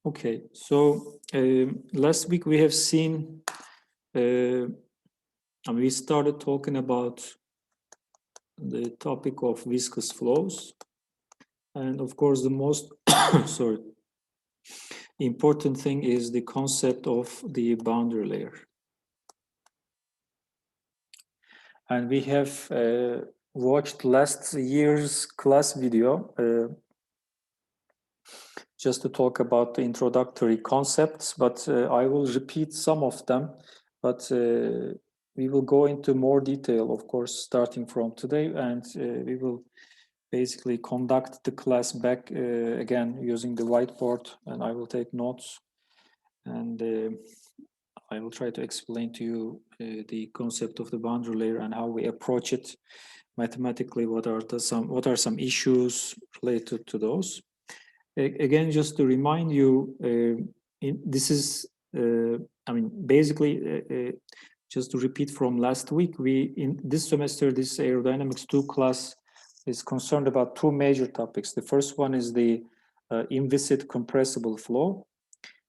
Okay, so last week we have seen, we started talking about the topic of viscous flows. And of course, the most sorry, important thing is the concept of the boundary layer. And we have watched last year's class video just to talk about the introductory concepts, but I will repeat some of them, but we will go into more detail, of course, starting from today, and we will basically conduct the class back again using the whiteboard, and I will take notes, and I will try to explain to you the concept of the boundary layer and how we approach it mathematically. What are some issues related to those? Again, just to remind you, this is, basically, just to repeat from last week, in this semester, this aerodynamics 2 class is concerned about two major topics. The first one is the inviscid compressible flow.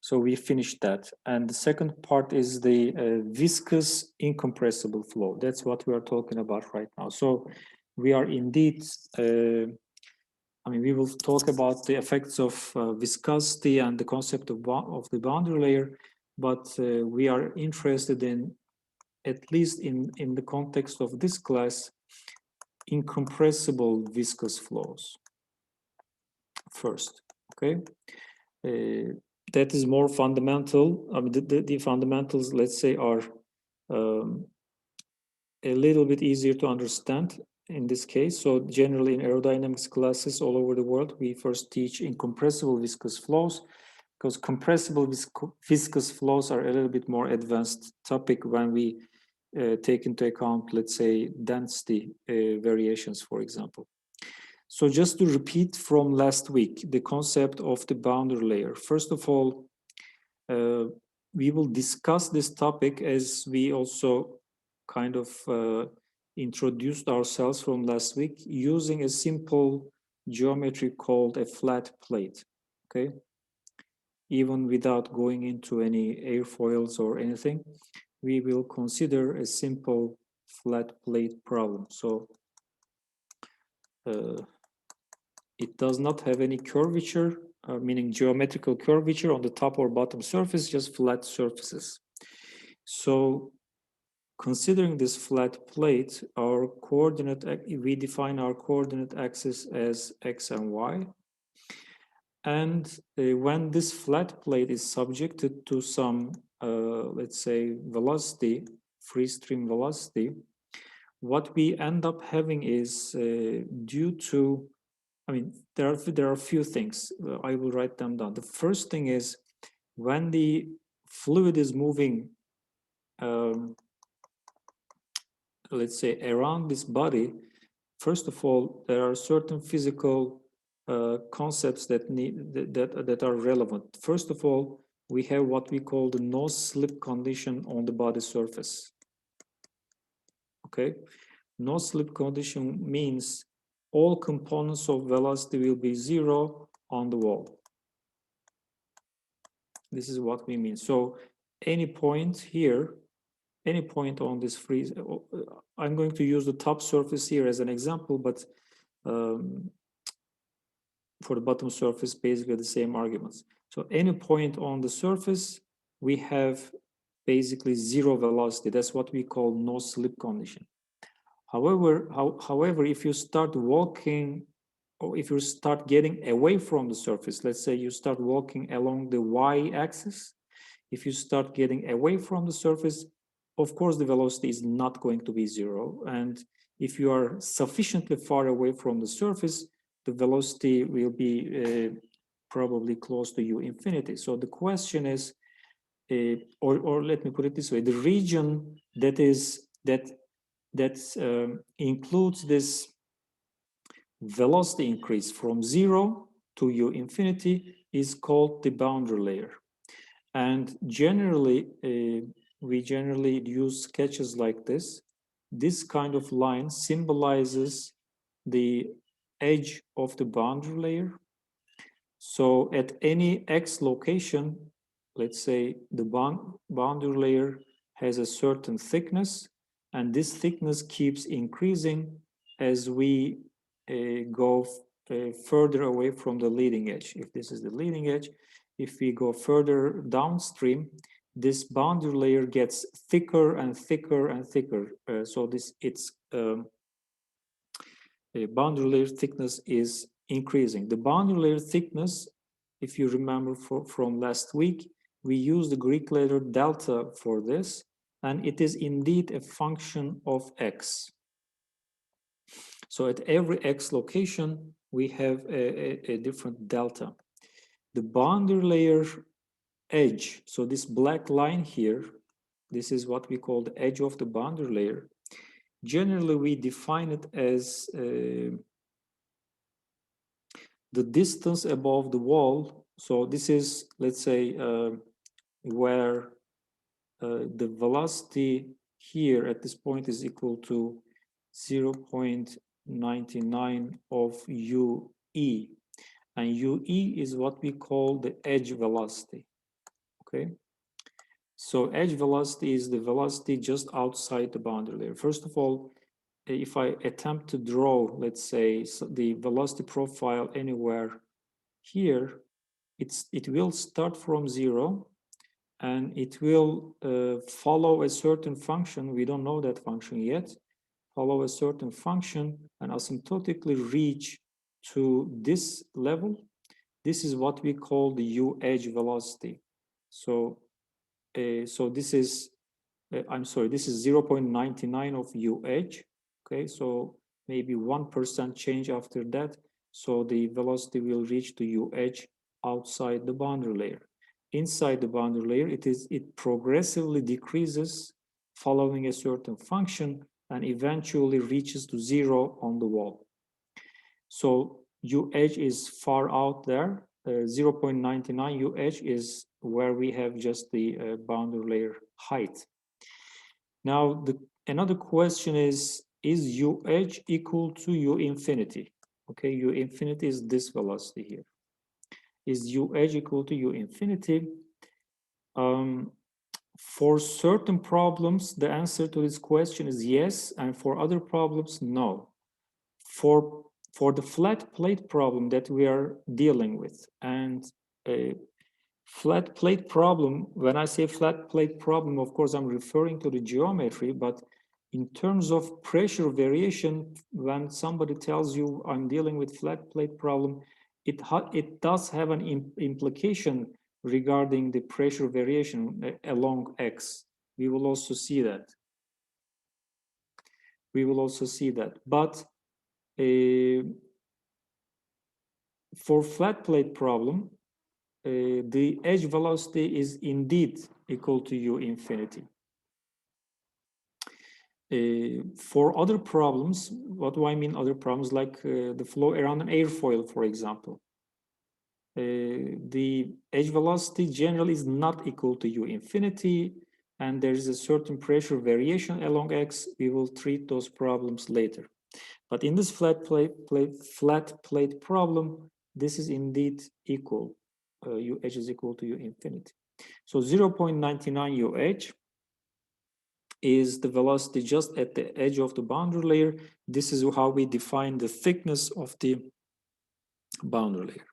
So we finished that. And the second part is the viscous incompressible flow. That's what we are talking about right now. So we are indeed, we will talk about the effects of viscosity and the concept of the boundary layer, but we are interested in, at least in the context of this class, incompressible viscous flows first, okay? That is more fundamental. The fundamentals, let's say, are a little bit easier to understand in this case. So generally in aerodynamics classes all over the world, we first teach incompressible viscous flows, because compressible viscous flows are a little bit more advanced topic when we take into account, let's say, density variations, for example. So just to repeat from last week, the concept of the boundary layer. First of all, we will discuss this topic as we also kind of introduced ourselves from last week using a simple geometry called a flat plate, okay? Even without going into any airfoils or anything, we will consider a simple flat plate problem. So it does not have any curvature, meaning geometrical curvature on the top or bottom surface, just flat surfaces. So considering this flat plate, our coordinate, we define our coordinate axis as x and y. And when this flat plate is subjected to some, let's say, velocity, free stream velocity, what we end up having is due to, there are a few things. I will write them down. The first thing is when the fluid is moving, let's say, around this body, first of all, there are certain physical concepts that are relevant. First of all, we have what we call the no slip condition on the body surface. Okay, no slip condition means all components of velocity will be zero on the wall. This is what we mean. So any point here, any point on this free, I'm going to use the top surface here as an example, but for the bottom surface, basically the same arguments. So any point on the surface, we have basically zero velocity. That's what we call no slip condition. However, if you start walking, or if you start getting away from the surface, let's say you start walking along the y-axis, if you start getting away from the surface, of course the velocity is not going to be zero. And if you are sufficiently far away from the surface, the velocity will be probably close to u infinity. So the question is, or let me put it this way, the region that includes this velocity increase from zero to u infinity is called the boundary layer. And generally, we generally use sketches like this. This kind of line symbolizes the edge of the boundary layer. So at any X location, let's say the boundary layer has a certain thickness, and this thickness keeps increasing as we go further away from the leading edge. If this is the leading edge, if we go further downstream, this boundary layer gets thicker and thicker and thicker. So its boundary layer thickness is increasing. The boundary layer thickness, if you remember from last week, we used the Greek letter delta for this, and it is indeed a function of x. So at every x location, we have a different delta. The boundary layer edge, so this black line here, this is what we call the edge of the boundary layer. Generally, we define it as the distance above the wall. So this is, let's say, where the velocity here at this point is equal to 0.99 of UE. And UE is what we call the edge velocity, okay? So edge velocity is the velocity just outside the boundary layer. First of all, if I attempt to draw, let's say, the velocity profile anywhere here, it will start from 0, and it will follow a certain function. We don't know that function yet. Follow a certain function and asymptotically reach to this level. This is what we call the U edge velocity. So, this is, I'm sorry, this is 0.99 of U edge. Okay, so maybe 1% change after that. So the velocity will reach to U edge outside the boundary layer. Inside the boundary layer, it progressively decreases following a certain function and eventually reaches to 0 on the wall. So U edge is far out there. 0.99 U edge is where we have just the boundary layer height. Now, another question is U edge equal to U infinity? Okay, U infinity is this velocity here. Is U edge equal to U infinity? For certain problems, the answer to this question is yes, and for other problems, no. For the flat plate problem that we are dealing with, and a flat plate problem, when I say flat plate problem, of course, I'm referring to the geometry, but in terms of pressure variation, when somebody tells you I'm dealing with flat plate problem, it does have an implication regarding the pressure variation along X. We will also see that. We will also see that. But for flat plate problem, the edge velocity is indeed equal to U infinity. For other problems, what do I mean other problems? Like the flow around an airfoil, for example. The edge velocity generally is not equal to U infinity, and there is a certain pressure variation along X. We will treat those problems later. But in this flat plate problem, this is indeed equal. U edge is equal to U infinity. So 0.99 U edge is the velocity just at the edge of the boundary layer. This is how we define the thickness of the boundary layer.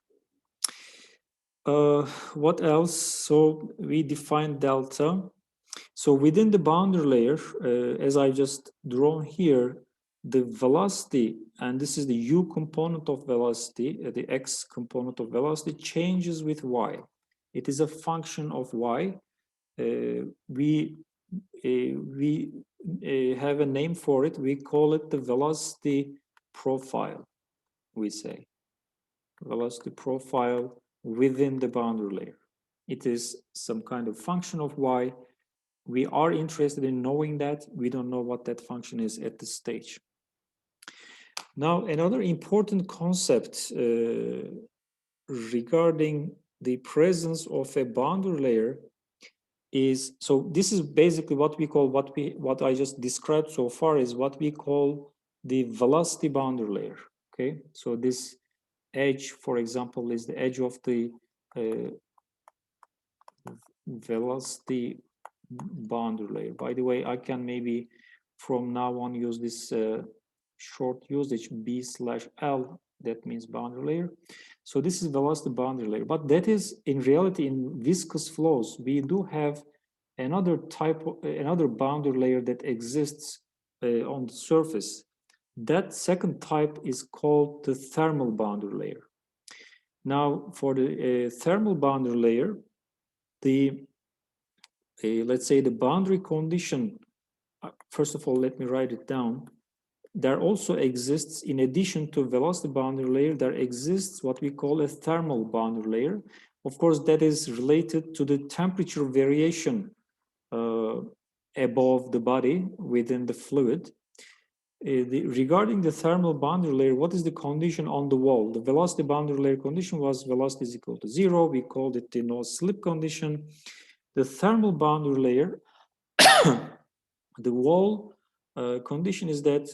What else? So we define delta. So within the boundary layer, as I just drawn here, the velocity, and this is the U component of velocity, the X component of velocity changes with Y. It is a function of Y. We have a name for it. We call it the velocity profile, we say. Velocity profile within the boundary layer. It is some kind of function of Y. We are interested in knowing that. We don't know what that function is at this stage. Now, another important concept regarding the presence of a boundary layer is, so this is basically what we call, what I just described so far is what we call the velocity boundary layer. Okay, so this edge, for example, is the edge of the velocity boundary layer. By the way, I can maybe from now on use this short usage B/L, that means boundary layer. So this is velocity boundary layer, but that is in reality in viscous flows, we do have another type of, another boundary layer that exists on the surface. That second type is called the thermal boundary layer. Now, for the thermal boundary layer, the let's say the boundary condition, first of all, let me write it down. There also exists, in addition to velocity boundary layer, there exists what we call a thermal boundary layer. Of course, that is related to the temperature variation above the body within the fluid. Regarding the thermal boundary layer, what is the condition on the wall? The velocity boundary layer condition was velocity is equal to 0. We called it the no slip condition. The thermal boundary layer, the wall condition is that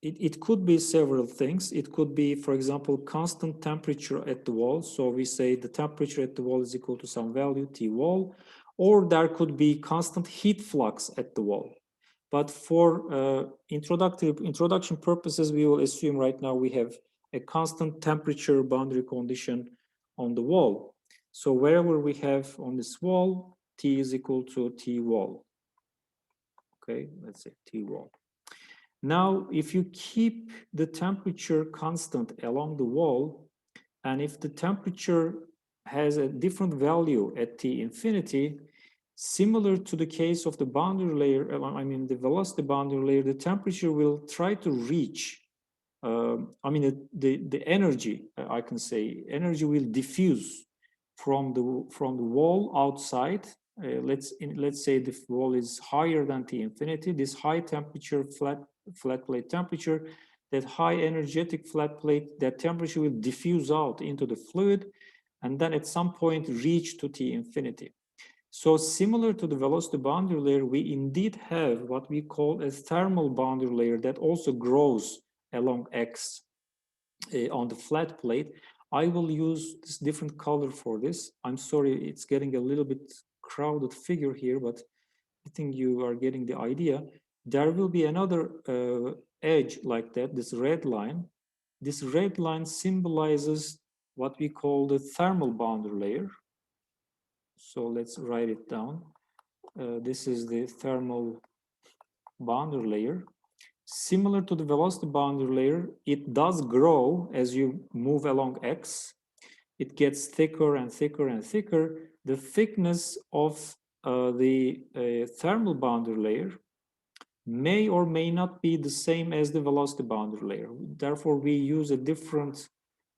it could be several things. It could be, for example, constant temperature at the wall. So we say the temperature at the wall is equal to some value, T wall, or there could be constant heat flux at the wall. But for introduction purposes, we will assume right now we have a constant temperature boundary condition on the wall. So wherever we have on this wall, T is equal to T wall. Okay, let's say T wall. Now, if you keep the temperature constant along the wall, and if the temperature has a different value at T infinity, similar to the case of the boundary layer, I mean the velocity boundary layer, the temperature will try to reach, the energy, I can say, energy will diffuse from the wall outside. Let's say the wall is higher than T infinity. This high temperature flat plate temperature, that high energetic flat plate, that temperature will diffuse out into the fluid, and then at some point reach to T infinity. So similar to the velocity boundary layer, we indeed have what we call a thermal boundary layer that also grows along X on the flat plate. I will use this different color for this. I'm sorry, it's getting a little bit crowded figure here, but I think you are getting the idea. There will be another edge like that, this red line. This red line symbolizes what we call the thermal boundary layer. So let's write it down. This is the thermal boundary layer. Similar to the velocity boundary layer, it does grow as you move along X. It gets thicker and thicker and thicker. The thickness of the thermal boundary layer may or may not be the same as the velocity boundary layer. Therefore, we use a different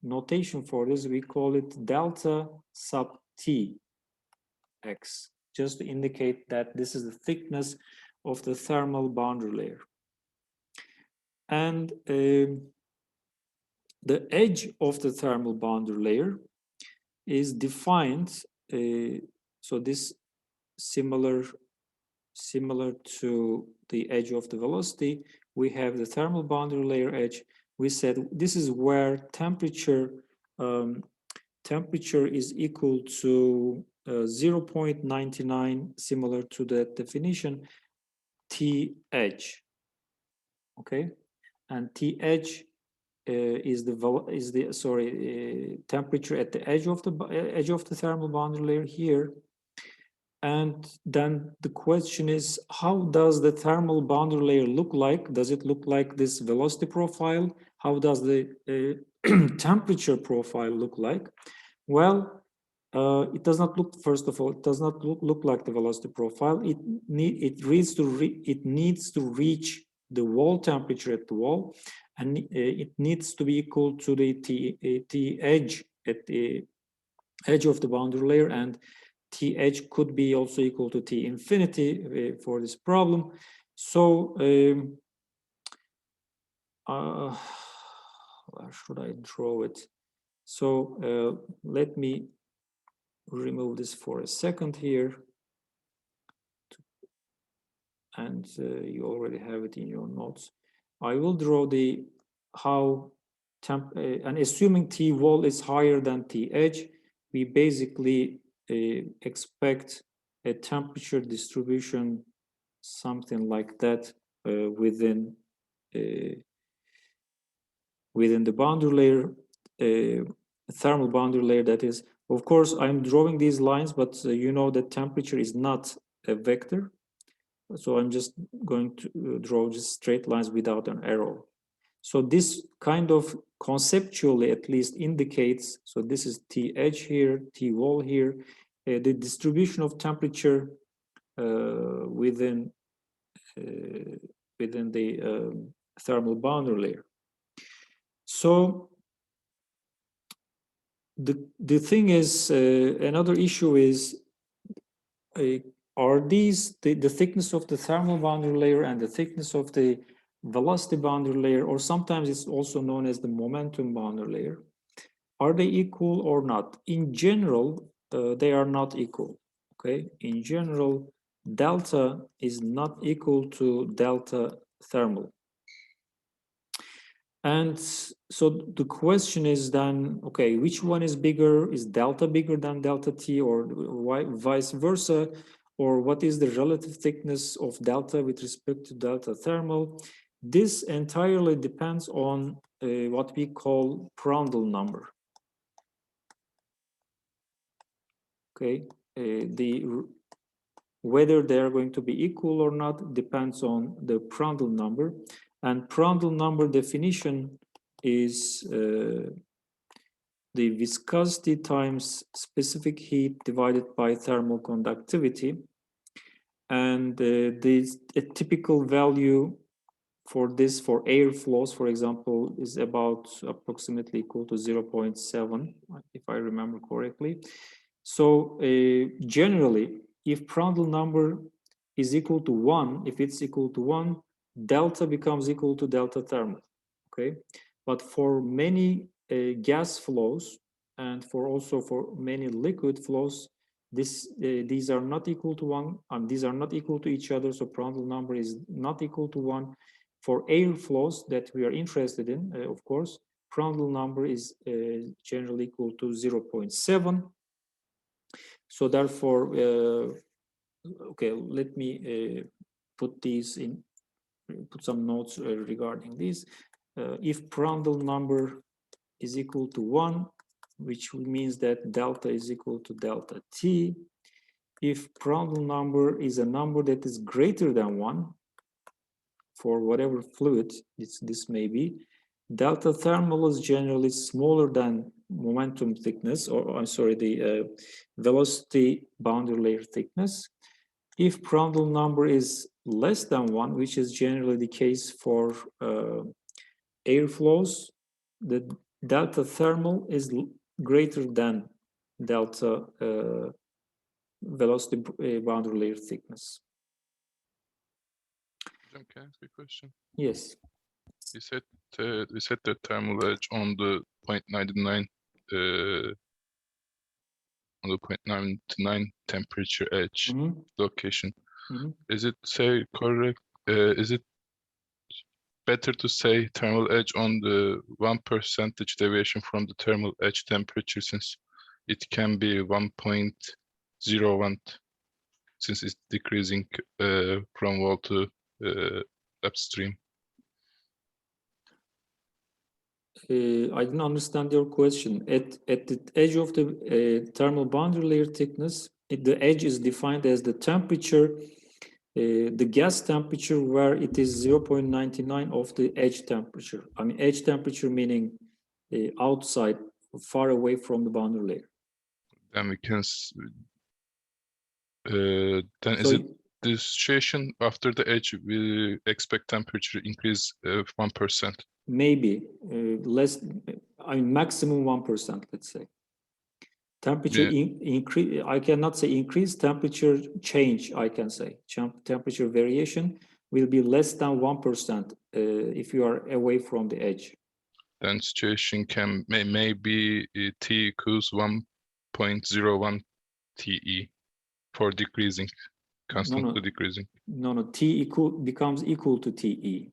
notation for this. We call it delta sub T X, just to indicate that this is the thickness of the thermal boundary layer. And the edge of the thermal boundary layer is defined, so this similar to the edge of the velocity, we have the thermal boundary layer edge. We said this is where temperature is equal to 0.99, similar to that definition, T edge. Okay, and T edge is the temperature at the edge of the thermal boundary layer here. And then the question is, how does the thermal boundary layer look like? Does it look like this velocity profile? How does the temperature profile look like? Well, it does not look, first of all, it does not look like the velocity profile. It needs to reach the wall temperature at the wall, and it needs to be equal to the T edge at the edge of the boundary layer, and T edge could be also equal to T infinity for this problem. So where should I draw it? So let me remove this for a second here. And you already have it in your notes. I will draw the how and assuming T wall is higher than T edge, we basically expect a temperature distribution, something like that, within the boundary layer, thermal boundary layer, that is. Of course, I'm drawing these lines, but you know that temperature is not a vector. So I'm just going to draw just straight lines without an arrow. So this kind of conceptually at least indicates, so this is T edge here, T wall here, the distribution of temperature within the thermal boundary layer. So the thing is, another issue is, are these the thickness of the thermal boundary layer and the thickness of the velocity boundary layer, or sometimes it's also known as the momentum boundary layer, are they equal or not? In general, they are not equal. Okay, in general, delta is not equal to delta thermal. And so the question is then, okay, which one is bigger? Is delta bigger than delta T, or vice versa? Or what is the relative thickness of delta with respect to delta thermal? This entirely depends on what we call Prandtl number. Okay, whether they are going to be equal or not depends on the Prandtl number. And Prandtl number definition is the viscosity times specific heat divided by thermal conductivity. And a typical value for this, for air flows, for example, is about approximately equal to 0.7, if I remember correctly. So generally, if Prandtl number is equal to 1, if it's equal to 1, delta becomes equal to delta thermal, okay? But for many gas flows and also for many liquid flows, these are not equal to 1, and these are not equal to each other, so Prandtl number is not equal to 1. For air flows that we are interested in, of course, Prandtl number is generally equal to 0.7. So therefore, okay, let me put some notes regarding this. If Prandtl number is equal to 1, which means that delta is equal to delta T. If Prandtl number is a number that is greater than 1, for whatever fluid this may be, delta thermal is generally smaller than momentum thickness, or I'm sorry, the velocity boundary layer thickness. If Prandtl number is less than 1, which is generally the case for air flows, the delta thermal is greater than delta velocity boundary layer thickness. Can I ask a question? Yes. We set the thermal edge on the 0.99 on the 0.99 temperature edge location. Is it correct? Is it better to say thermal edge on the 1% deviation from the thermal edge temperature, since it can be 1.01, since it's decreasing from wall to upstream? I didn't understand your question. At the edge of the thermal boundary layer thickness, the edge is defined as the temperature, the gas temperature where it is 0.99 of the edge temperature. I mean, edge temperature meaning outside, far away from the boundary layer. Then we can. Then so is it the situation after the edge? We expect temperature increase 1%. Maybe less. I mean, maximum 1%. Let's say. Temperature increase, I cannot say increase, temperature change, I can say. Temperature variation will be less than 1% if you are away from the edge. Then situation may be T equals 1.01 TE for decreasing, constantly decreasing. No, T becomes equal to TE.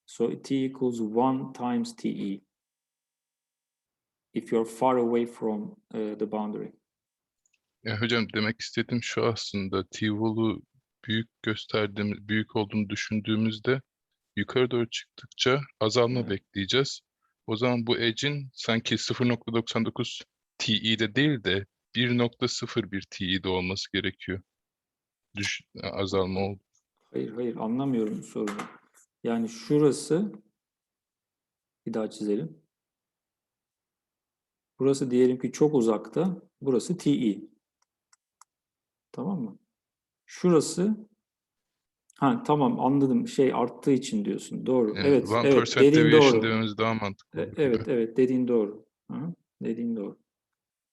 So T equals 1 times TE. if you're far away from the boundary. Ya hocam demek istediğim şu aslında T-wall'u büyük olduğunu düşündüğümüzde yukarı doğru çıktıkça azalma bekleyeceğiz. O zaman bu edge'in sanki 0.99 TE'de değil de 1.01 TE'de olması gerekiyor. Azalma oldu. Hayır anlamıyorum sorunu. Yani şurası, bir daha çizelim. Burası diyelim ki çok uzakta. Burası TE. Tamam mı? Şurası, tamam anladım. Şey arttığı için diyorsun. Doğru. Yani Evet 1% dediğin deviation doğru. dememiz daha mantıklı olur gibi. Evet dediğin doğru. Hı, dediğin doğru.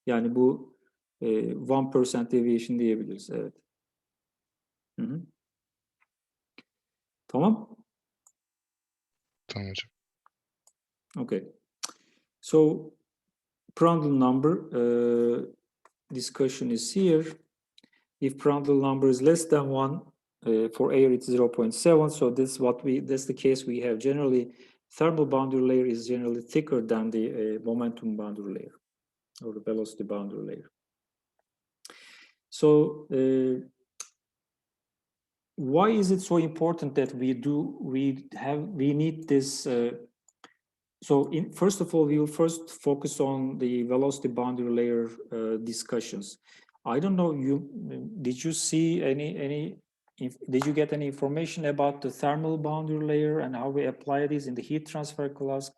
Yani bu 1% deviation diyebiliriz. Evet. Hı hı. Tamam. Tamam hocam. Okay. So Prandtl number discussion is here. If Prandtl number is less than 1, for air it's 0.7. So that's the case we have. Generally, thermal boundary layer is generally thicker than the momentum boundary layer or the velocity boundary layer. So why is it so important that we need this? First of all, we will first focus on the velocity boundary layer discussions. I don't know, did you see did you get any information about the thermal boundary layer and how we apply this in the heat transfer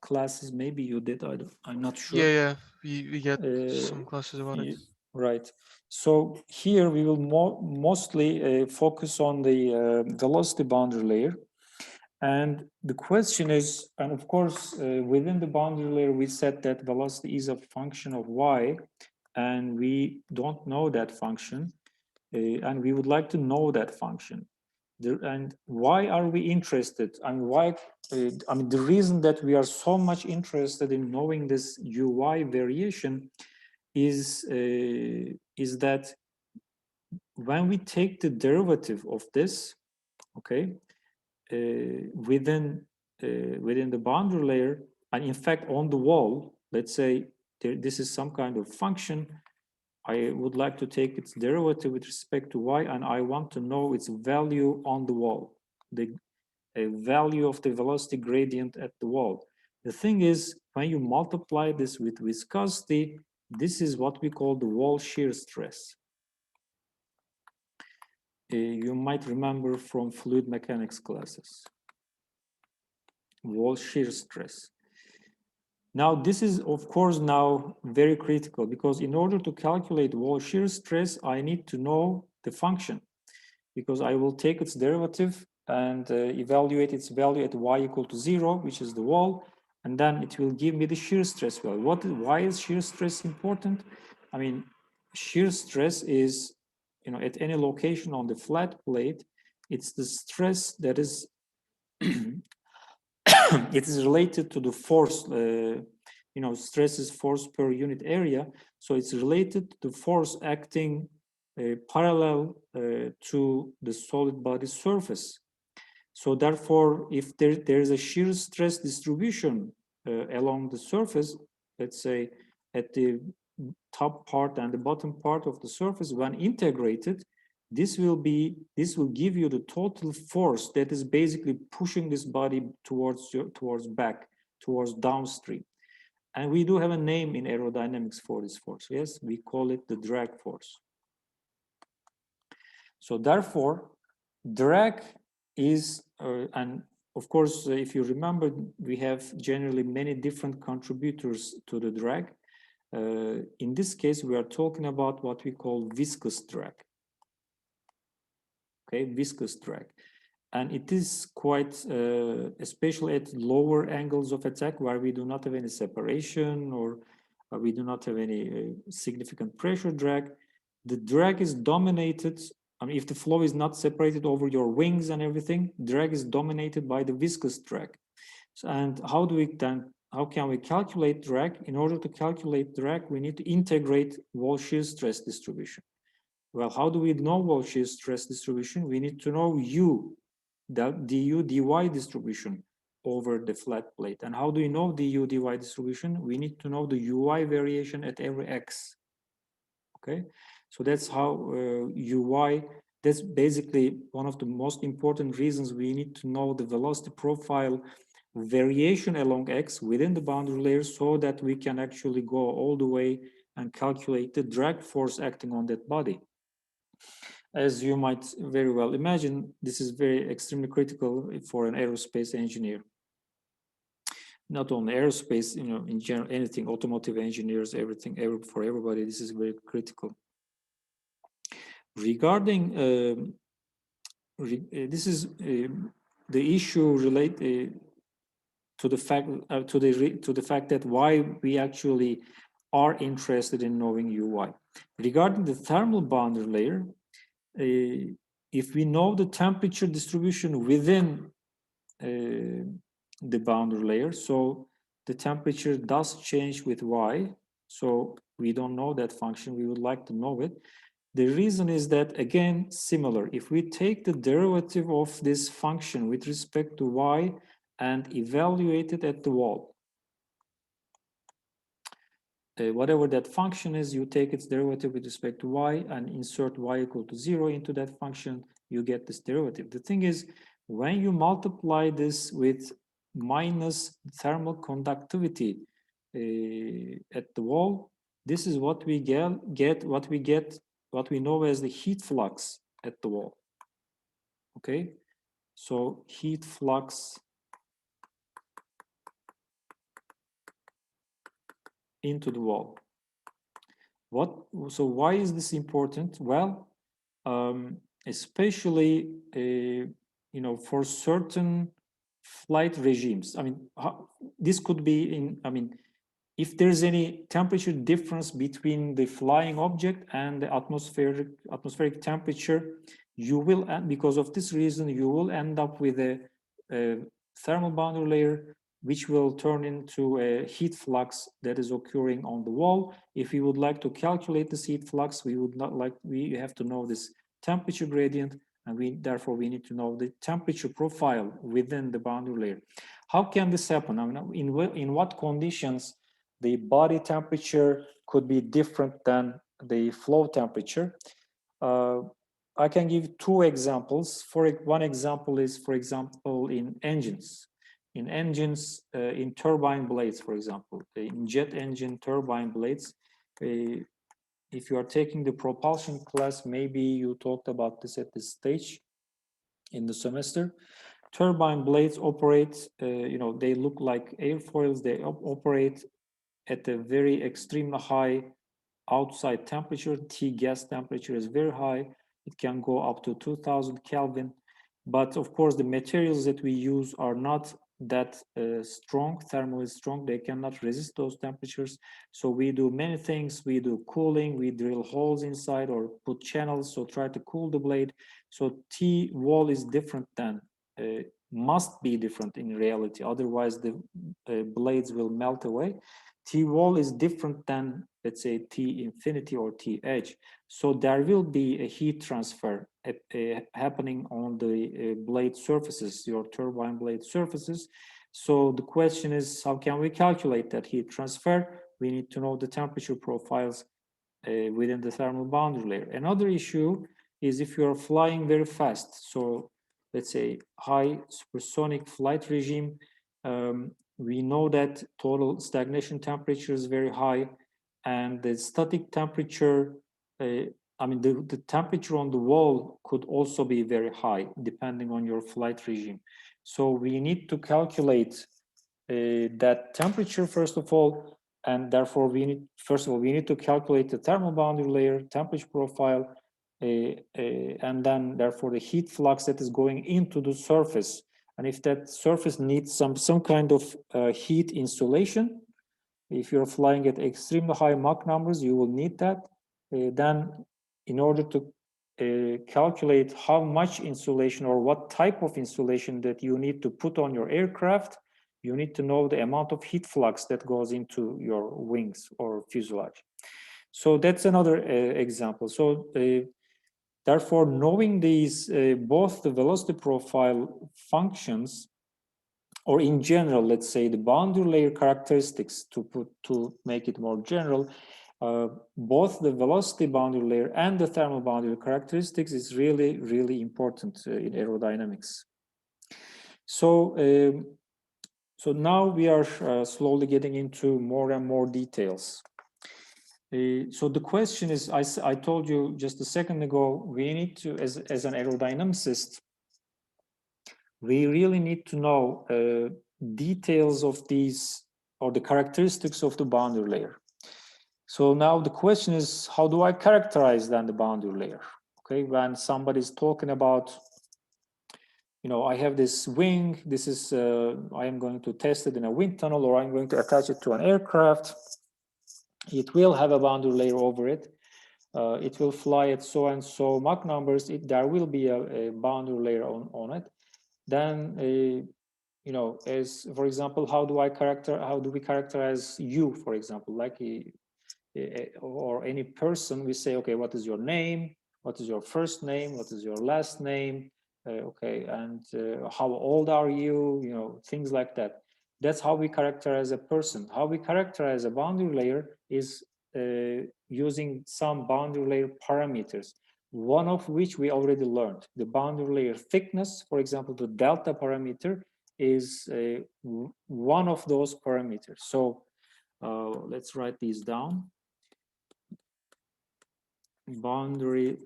classes? Maybe you did, I'm not sure. Yeah, we get some classes about it. Right. So here we will mostly focus on the velocity boundary layer. And the question is, and of course, within the boundary layer, we said that velocity is a function of y, and we don't know that function, and we would like to know that function. And why are we interested? And why? I mean, the reason that we are so much interested in knowing this uy variation is that when we take the derivative of this, okay, within the boundary layer, and in fact on the wall, let's say this is some kind of function, I would like to take its derivative with respect to y, and I want to know its value on the wall, the value of the velocity gradient at the wall. The thing is, when you multiply this with viscosity, this is what we call the wall shear stress. You might remember from fluid mechanics classes. Wall shear stress. Now, this is, of course, now very critical, because in order to calculate wall shear stress, I need to know the function, because I will take its derivative and evaluate its value at y equal to 0, which is the wall, and then it will give me the shear stress value. Why is shear stress important? I mean, shear stress is, at any location on the flat plate, it's the stress that is it is related to the force, stress is force per unit area. So it's related to the force acting parallel to the solid body surface. So therefore, if there is a shear stress distribution along the surface, let's say at the top part and the bottom part of the surface, when integrated, this will give you the total force that is basically pushing this body towards downstream. And we do have a name in aerodynamics for this force. Yes, we call it the drag force. So therefore, drag is, and of course, if you remember, we have generally many different contributors to the drag. In this case, we are talking about what we call viscous drag. Okay, viscous drag. And it is quite, especially at lower angles of attack where we do not have any separation or we do not have any significant pressure drag. The drag is dominated, I mean, if the flow is not separated over your wings and everything, drag is dominated by the viscous drag. So, and how can we calculate drag? In order to calculate drag, we need to integrate wall shear stress distribution. Well, how do we know wall shear stress distribution? We need to know U, the du dy distribution over the flat plate. And how do you know the u-dy distribution? We need to know the ui variation at every x. Okay, so that's how ui, that's basically one of the most important reasons we need to know the velocity profile variation along x within the boundary layer, so that we can actually go all the way and calculate the drag force acting on that body. As you might very well imagine, this is very extremely critical for an aerospace engineer. Not only aerospace, you know, in general, anything, automotive engineers, everything, for everybody, this is very critical. Regarding, this is the issue related to the fact to the fact that why we actually are interested in knowing UI. Regarding the thermal boundary layer, if we know the temperature distribution within the boundary layer, so the temperature does change with Y, so we don't know that function, we would like to know it. The reason is that, again, similar, if we take the derivative of this function with respect to Y and evaluate it at the wall, whatever that function is, you take its derivative with respect to y and insert y equal to 0 into that function, you get this derivative. The thing is, when you multiply this with minus thermal conductivity at the wall, this is what we get, what we know as the heat flux at the wall. Okay, so heat flux into the wall. So why is this important? Well, especially you know, for certain flight regimes. I mean, this could be in, I mean, if there's any temperature difference between the flying object and the atmospheric temperature, you will, because of this reason, you will end up with a thermal boundary layer, which will turn into a heat flux that is occurring on the wall. If we would like to calculate this heat flux, we have to know this temperature gradient, and therefore we need to know the temperature profile within the boundary layer. How can this happen? I mean, in what conditions the body temperature could be different than the flow temperature? I can give two examples. One example is, for example, in engines. In turbine blades, for example, in jet engine turbine blades, if you are taking the propulsion class, maybe you talked about this at this stage in the semester. Turbine blades operate, you know, they look like airfoils. They operate at a very extremely high outside temperature. T gas temperature is very high. It can go up to 2000 Kelvin. But of course, the materials that we use are not that strong, thermally strong. They cannot resist those temperatures. So we do many things. We do cooling. We drill holes inside or put channels, so try to cool the blade. So T wall is different than, must be different in reality. Otherwise, the blades will melt away. T wall is different than, let's say, T infinity or T edge. So there will be a heat transfer happening on the blade surfaces, your turbine blade surfaces. So the question is, how can we calculate that heat transfer? We need to know the temperature profiles within the thermal boundary layer. Another issue is if you are flying very fast. So let's say high supersonic flight regime, we know that total stagnation temperature is very high, and the static temperature, I mean, the temperature on the wall could also be very high, depending on your flight regime. So we need to calculate that temperature, first of all, and therefore we need to calculate the thermal boundary layer, temperature profile, and then therefore the heat flux that is going into the surface. And if that surface needs some kind of heat insulation, if you're flying at extremely high Mach numbers, you will need that. Then in order to calculate how much insulation or what type of insulation that you need to put on your aircraft, you need to know the amount of heat flux that goes into your wings or fuselage. So that's another example. So therefore, knowing these, both the velocity profile functions or in general, let's say the boundary layer characteristics to make it more general, both the velocity boundary layer and the thermal boundary characteristics is really, really important in aerodynamics. So, so now we are slowly getting into more and more details. So the question is, I told you just a second ago, we need to, as an aerodynamicist, we really need to know details of these, or the characteristics of the boundary layer. So now the question is, how do I characterize then the boundary layer? Okay, when somebody's talking about, you know, I have this wing, this is, I am going to test it in a wind tunnel, or I'm going to attach it to an aircraft. It will have a boundary layer over it. It will fly at so and so Mach numbers. There will be a boundary layer on it. Then, you know, as for example, how do we characterize you, for example, like or any person? We say, okay, what is your name? What is your first name? What is your last name? Okay, and how old are you? You know, things like that. That's how we characterize a person. How we characterize a boundary layer is using some boundary layer parameters, one of which we already learned. The boundary layer thickness, for example, the delta parameter is one of those parameters. So let's write these down. Boundary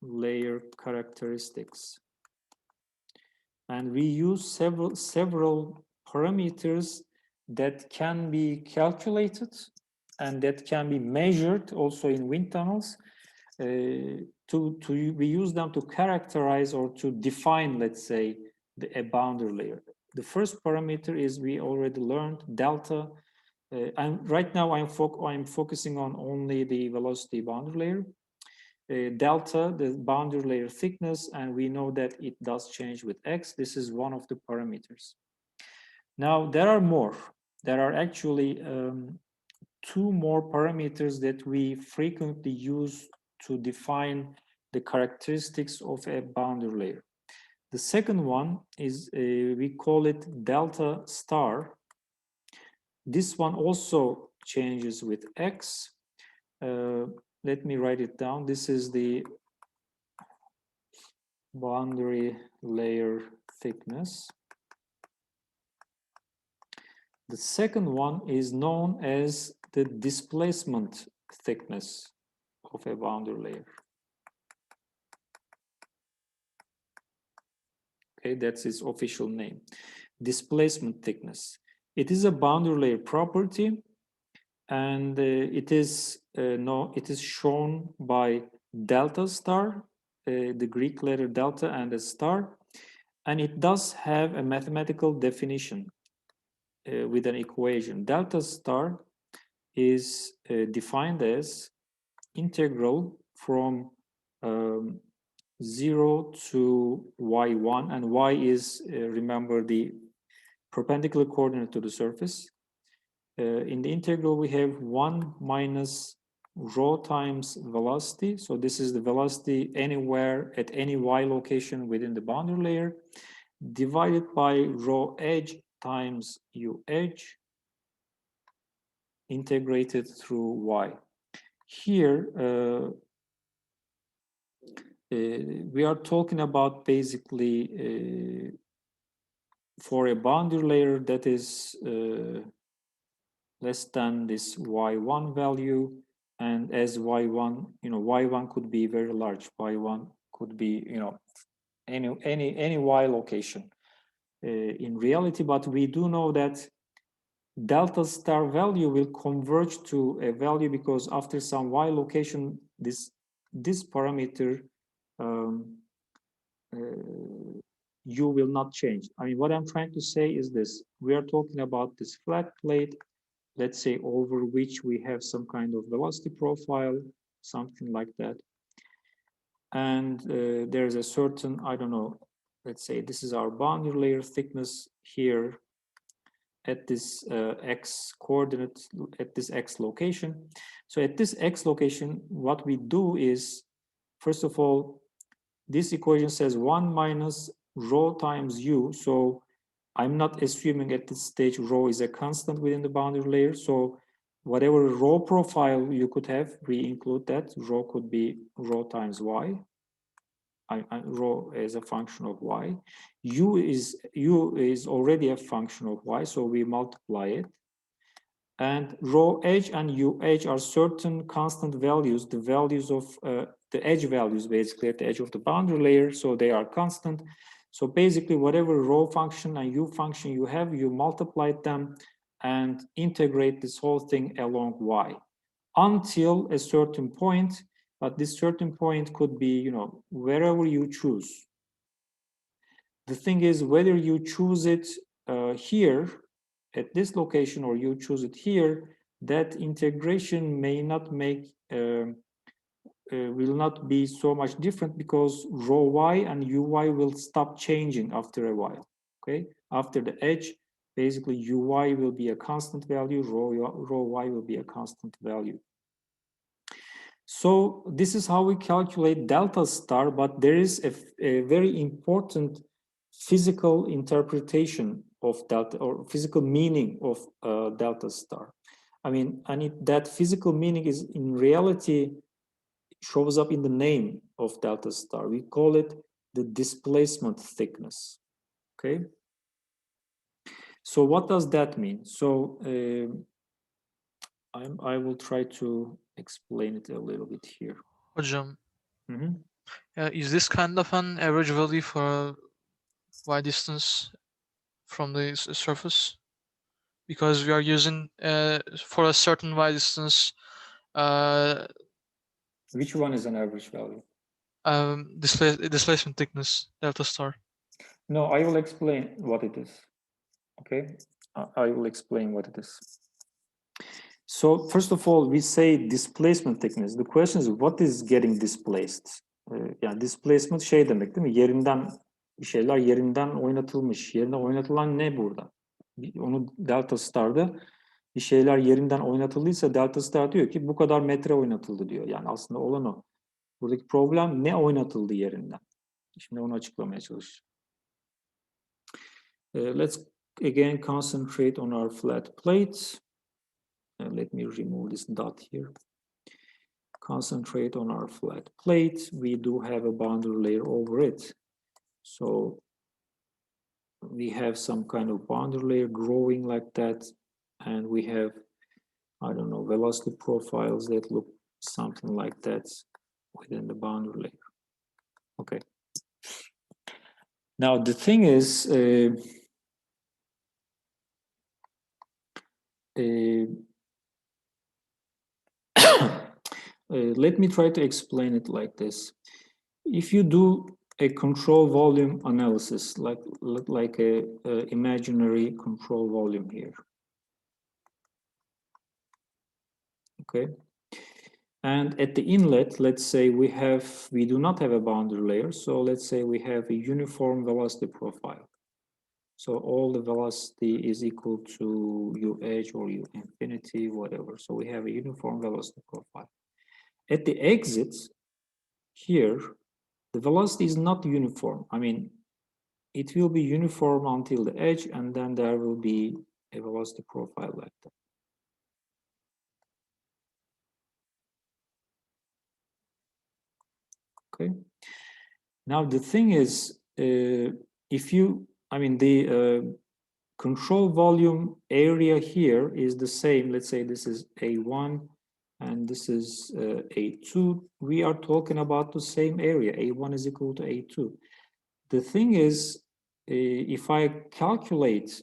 layer characteristics. And we use several parameters that can be calculated and that can be measured also in wind tunnels. We use them to characterize or to define, let's say, a boundary layer. The first parameter is, we already learned, delta. And right now I'm focusing on only the velocity boundary layer. Delta, the boundary layer thickness, and we know that it does change with x. This is one of the parameters. Now there are more. There are actually two more parameters that we frequently use to define the characteristics of a boundary layer. The second one is, we call it delta star. This one also changes with x. Let me write it down. This is the boundary layer thickness. The second one is known as the displacement thickness of a boundary layer. Okay, that's its official name. Displacement thickness. It is a boundary layer property, and it is shown by delta star, the Greek letter delta and a star, and it does have a mathematical definition with an equation. Delta star is defined as integral from 0 to y1, and y is, remember, the perpendicular coordinate to the surface. In the integral, we have 1 minus rho times velocity. So this is the velocity anywhere at any y location within the boundary layer, divided by rho edge times u edge, integrated through y. Here, we are talking about basically for a boundary layer that is less than this y1 value, and as y1, you know, y1 could be very large. Y1 could be, you know, any y location in reality, but we do know that delta star value will converge to a value, because after some y location, this parameter u will not change. I mean, what I'm trying to say is this: we are talking about this flat plate, let's say, over which we have some kind of velocity profile, something like that. And there's a certain, I don't know, let's say this is our boundary layer thickness here at this x coordinate, at this x location. So at this x location, what we do is, first of all, this equation says 1 minus rho times u. So I'm not assuming at this stage rho is a constant within the boundary layer. So whatever rho profile you could have, we include that. Rho could be rho times y. Rho is a function of y. U is already a function of y, so we multiply it. And rho edge and u edge are certain constant values, the values of the edge values basically at the edge of the boundary layer, so they are constant. So basically whatever rho function and u function you have, you multiply them and integrate this whole thing along y until a certain point, but this certain point could be, you know, wherever you choose. The thing is whether you choose it here at this location or you choose it here, that integration may not make will not be so much different because rho y and uy will stop changing after a while. Okay, after the edge, basically uy will be a constant value, rho y will be a constant value. So this is how we calculate delta star, but there is a very important physical interpretation of delta, or physical meaning of delta star. I mean, that physical meaning is in reality shows up in the name of delta star. We call it the displacement thickness. Okay. So what does that mean? So I will try to explain it a little bit here. Hocam, is this kind of an average value for y distance from the surface? Because we are using for a certain y distance. Which one is an average value? Displacement thickness, delta star. No, I will explain what it is. Okay, I will explain what it is. So first of all, we say displacement thickness. The question is what is getting displaced? Yani displacement şey demek değil mi? Yerinden bir şeyler yerinden oynatılmış. Yerine oynatılan ne burada? Onu delta star'da bir şeyler yerinden oynatıldıysa delta star diyor ki bu kadar metre oynatıldı diyor. Yani aslında olan o. Buradaki problem ne oynatıldı yerinden? Şimdi onu açıklamaya çalışacağım. Let's again concentrate on our flat plate. Let me remove this dot here. Concentrate on our flat plate. We do have a boundary layer over it. So we have some kind of boundary layer growing like that. And we have, I don't know, velocity profiles that look something like that within the boundary layer. Okay. Now the thing is, let me try to explain it like this. If you do a control volume analysis, like a imaginary control volume here, okay, and at the inlet, let's say we do not have a boundary layer, so let's say we have a uniform velocity profile. So all the velocity is equal to u edge or u infinity, whatever. So we have a uniform velocity profile. At the exits here, the velocity is not uniform. I mean, it will be uniform until the edge, and then there will be a velocity profile like that. Okay. Now the thing is, if you, I mean, the control volume area here is the same. Let's say this is A1 and this is A2. We are talking about the same area. A1 is equal to A2. The thing is, if I calculate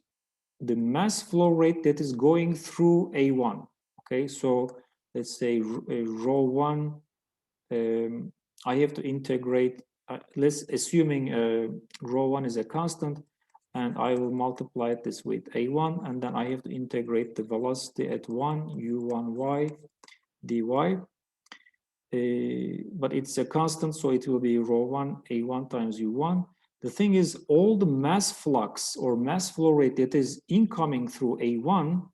the mass flow rate that is going through A1, okay, so let's say rho 1, I have to integrate, let's assuming rho 1 is a constant, and I will multiply this with A1, and then I have to integrate the velocity at 1, u1y dy. But it's a constant, so it will be rho 1 A1 times u1. The thing is, all the mass flux or mass flow rate that is incoming through A1,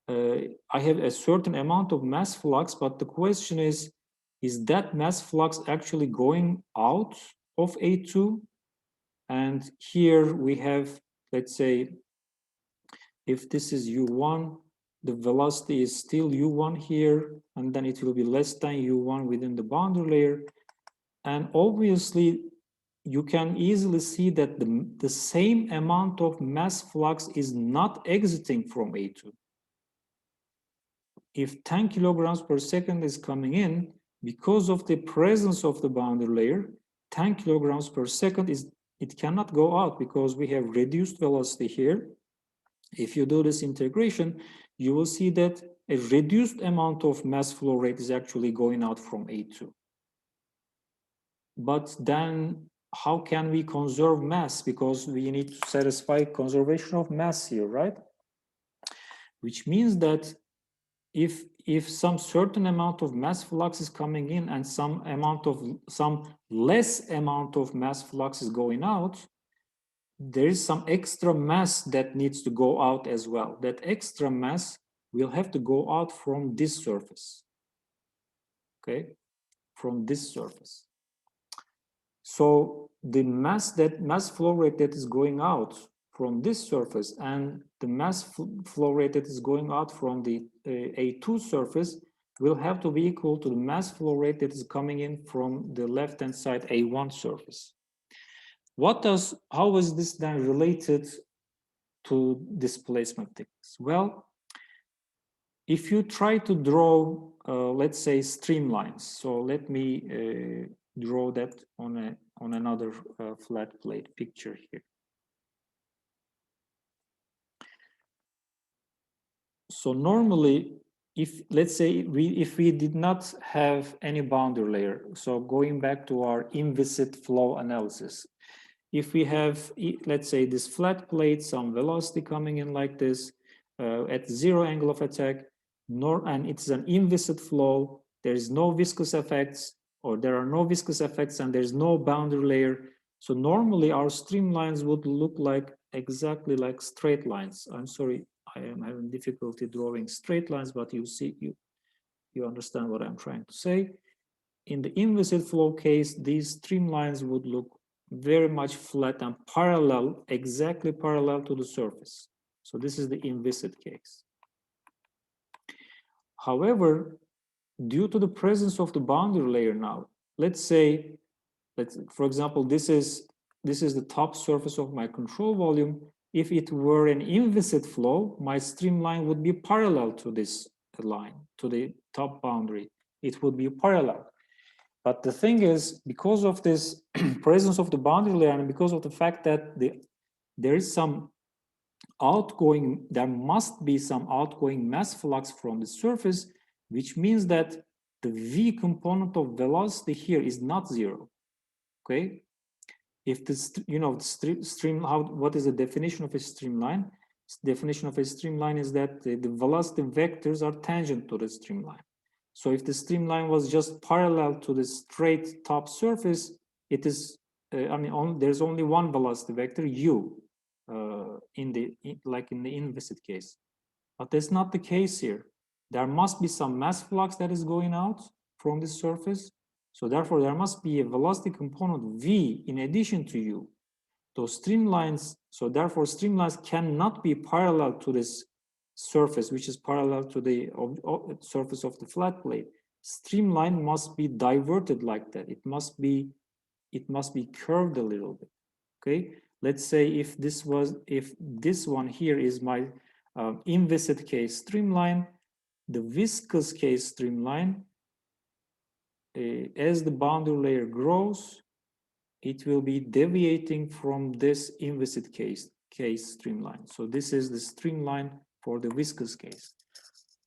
I have a certain amount of mass flux, but the question is that mass flux actually going out of A2? And here we have let's say, if this is U1, the velocity is still U1 here, and then it will be less than U1 within the boundary layer. And obviously, you can easily see that the same amount of mass flux is not exiting from A2. If 10 kilograms per second is coming in, because of the presence of the boundary layer, 10 kilograms per second it cannot go out because we have reduced velocity here. If you do this integration, you will see that a reduced amount of mass flow rate is actually going out from A2. But then how can we conserve mass? Because we need to satisfy conservation of mass here, right? Which means that if some certain amount of mass flux is coming in and some less amount of mass flux is going out, there is some extra mass that needs to go out as well. That extra mass will have to go out from this surface, okay? From this surface. So the mass flow rate that is going out from this surface and the mass flow rate that is going out from the A2 surface will have to be equal to the mass flow rate that is coming in from the left-hand side A1 surface. How is this then related to displacement thickness? Well, if you try to draw, let's say, streamlines. So let me draw that on another flat plate picture here. So normally, let's say if we did not have any boundary layer, so going back to our inviscid flow analysis, if we have, let's say, this flat plate, some velocity coming in like this at zero angle of attack, and it's an inviscid flow, there is no viscous effects, or there are no viscous effects and there's no boundary layer. So normally our streamlines would look like exactly like straight lines. I'm sorry, I am having difficulty drawing straight lines, but you see, you understand what I'm trying to say. In the inviscid flow case, these streamlines would look very much flat and parallel, exactly parallel to the surface. So this is the inviscid case. However, due to the presence of the boundary layer now, let's say, for example, this is the top surface of my control volume. If it were an inviscid flow, my streamline would be parallel to this line, to the top boundary. It would be parallel. But the thing is, because of this presence of the boundary layer and because of the fact that there must be some outgoing mass flux from the surface, which means that the V component of velocity here is not zero, okay? If this, what is the definition of a streamline? The definition of a streamline is that the velocity vectors are tangent to the streamline. So if the streamline was just parallel to the straight top surface, it is, there's only one velocity vector, u, like in the inviscid case. But that's not the case here. There must be some mass flux that is going out from this surface. So therefore, there must be a velocity component v in addition to u. Those streamlines, so therefore, streamlines cannot be parallel to this surface, which is parallel to the surface of the flat plate. Streamline must be diverted like that. It must be curved a little bit. Okay. Let's say if this one here is my inviscid case streamline, the viscous case streamline, as the boundary layer grows, it will be deviating from this inviscid case streamline. So this is the streamline for the viscous case.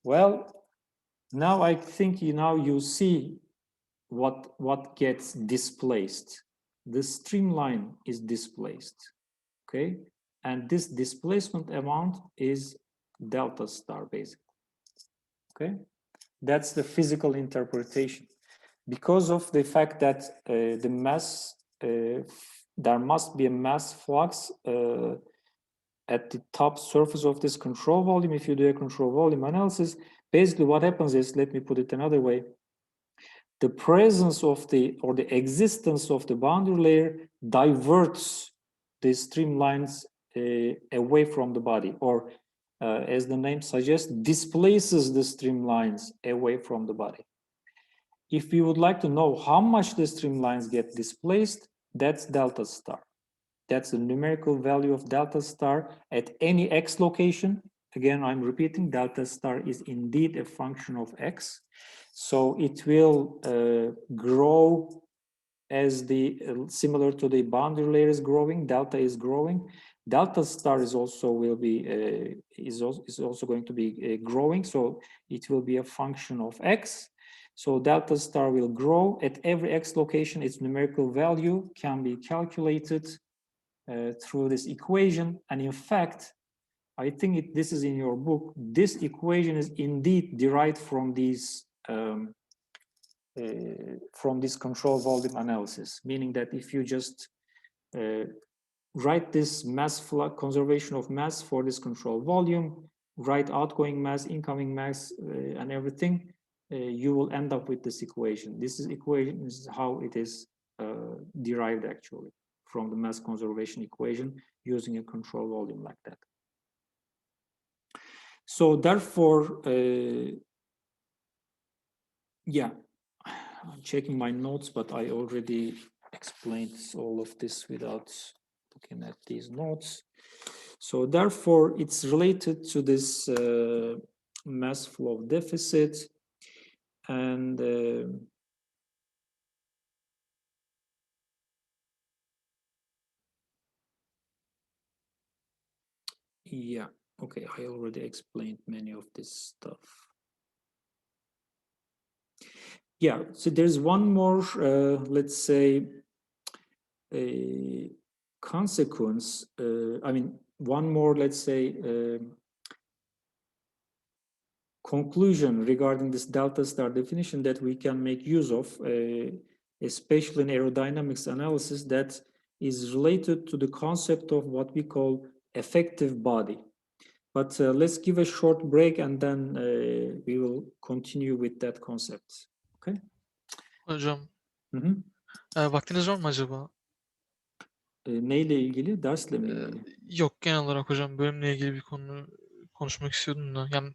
Well, now I think you see what gets displaced. The streamline is displaced, okay? And this displacement amount is delta star, basically, okay? That's the physical interpretation. Because of the fact that the mass, there must be a mass flux at the top surface of this control volume. If you do a control volume analysis, basically what happens is, let me put it another way, the presence of or the existence of the boundary layer diverts the streamlines away from the body, or as the name suggests, displaces the streamlines away from the body. If we would like to know how much the streamlines get displaced, that's delta star. That's the numerical value of delta star at any x location. Again, I'm repeating, delta star is indeed a function of x. So it will grow as similar to the boundary layer is growing, delta is growing. Delta star is also going to be growing, so it will be a function of x. So delta star will grow at every x location. Its numerical value can be calculated through this equation, and in fact, I think this is in your book. This equation is indeed derived from these from this control volume analysis, meaning that if you just write this mass flow, conservation of mass for this control volume, write outgoing mass, incoming mass, and everything, you will end up with this equation. This equation is how it is derived actually from the mass conservation equation using a control volume like that. So therefore, yeah, I'm checking my notes, but I already explained all of this without looking at these notes. So therefore, it's related to this mass flow deficit, and yeah, okay, I already explained many of this stuff. Yeah, so there's one more, let's say, a consequence, I mean, one more, let's say, conclusion regarding this delta star definition that we can make use of, especially in aerodynamics analysis, that is related to the concept of what we call effective body. But let's give a short break and then we will continue with that concept. Okay? Hocam, vaktiniz var mı acaba? Neyle ilgili? Dersle mi ilgili? Yok, genel olarak hocam bölümle ilgili bir konu konuşmak istiyordum da. Yani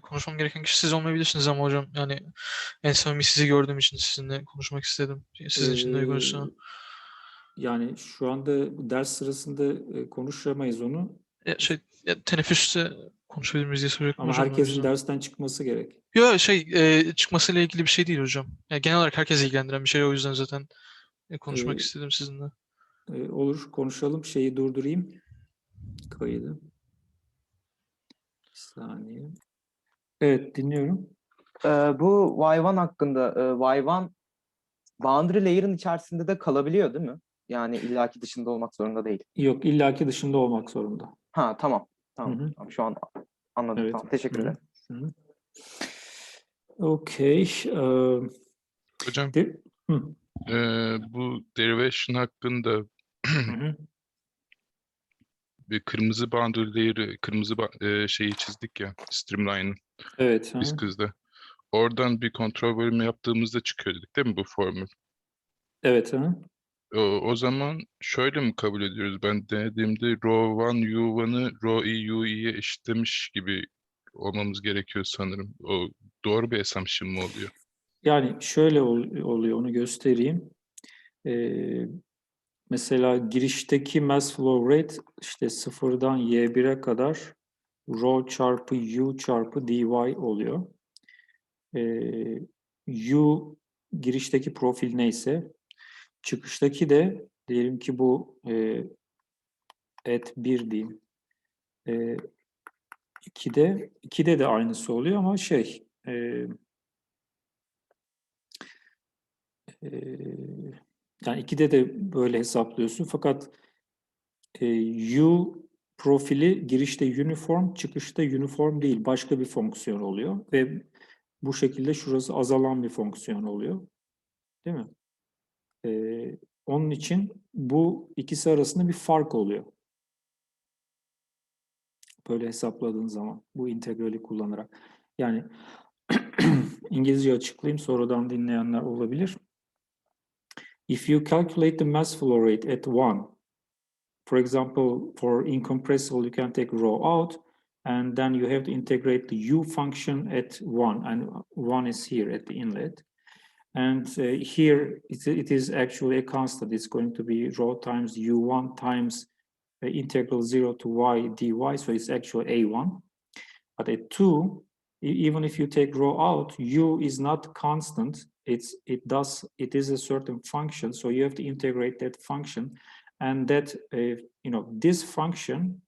konuşmam gereken kişi siz olmayabilirsiniz ama hocam yani en samimi sizi gördüğüm için sizinle konuşmak istedim. Sizin için de uygunsa. Yani şu anda ders sırasında konuşamayız onu. Teneffüste konuşabilir miyiz diye soracaktım Ama hocam. herkesin dersten çıkması gerek. Yok çıkmasıyla ilgili bir şey değil hocam. Yani genel olarak herkes ilgilendiren bir şey, o yüzden zaten konuşmak istedim sizinle. Olur, konuşalım. Şeyi durdurayım. Kaydı. Bir saniye. Evet, dinliyorum. Bu Y1 hakkında, Y1 boundary layer'ın içerisinde de kalabiliyor değil mi? Yani illaki dışında olmak zorunda değil. Yok, illaki dışında olmak zorunda. Ha, tamam. Hı hı. Tamam, şu an anladım. Evet. Tamam, teşekkür ederim. Okay. Hocam, bu derivation hakkında bir kırmızı boundary layer'ı, kırmızı şeyi çizdik ya, streamline'ı. Evet. Biz kızda. Oradan bir kontrol bölümü yaptığımızda çıkıyor dedik değil mi bu formül? Evet. O zaman şöyle mi kabul ediyoruz? Ben denediğimde ρ1 u1'ı ρe u'ye eşitlemiş gibi olmamız gerekiyor sanırım. O doğru bir assumption mı oluyor? Yani şöyle oluyor, onu göstereyim. Mesela girişteki mass flow rate işte 0'dan y1'e kadar rho çarpı u çarpı dy oluyor. U girişteki profil neyse, çıkıştaki de diyelim ki bu et 1 diyeyim. 2'de de aynısı oluyor ama yani 2'de de böyle hesaplıyorsun fakat U profili girişte uniform, çıkışta uniform değil, başka bir fonksiyon oluyor ve bu şekilde şurası azalan bir fonksiyon oluyor. Değil mi? Onun için bu ikisi arasında bir fark oluyor. Böyle hesapladığın zaman bu integrali kullanarak. Yani İngilizce açıklayayım, sonradan dinleyenler olabilir. If you calculate the mass flow rate at 1 for example, for incompressible, you can take rho out, and then you have to integrate the u function at 1, and 1 is here at the inlet. And here it is actually a constant. It's going to be rho times u1 times integral 0 to y dy, so it's actually a1. But at 2, even if you take rho out, u is not constant. It is a certain function, so you have to integrate that function, and that this function,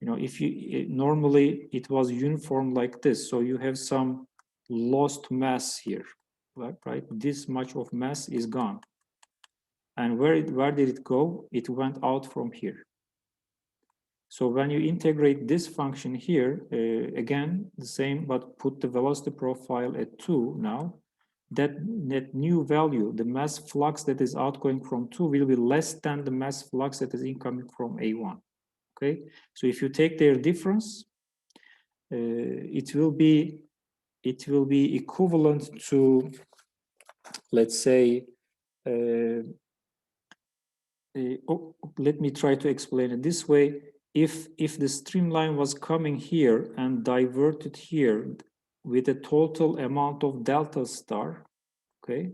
if you normally it was uniform like this, so you have some lost mass here, right? This much of mass is gone, and where did it go? It went out from here. So when you integrate this function here, again, the same, but put the velocity profile at 2 now, that new value, the mass flux that is outgoing from 2 will be less than the mass flux that is incoming from A1, okay? So if you take their difference, it will be equivalent to, let's say, let me try to explain it this way. If the streamline was coming here and diverted here with a total amount of delta star, okay,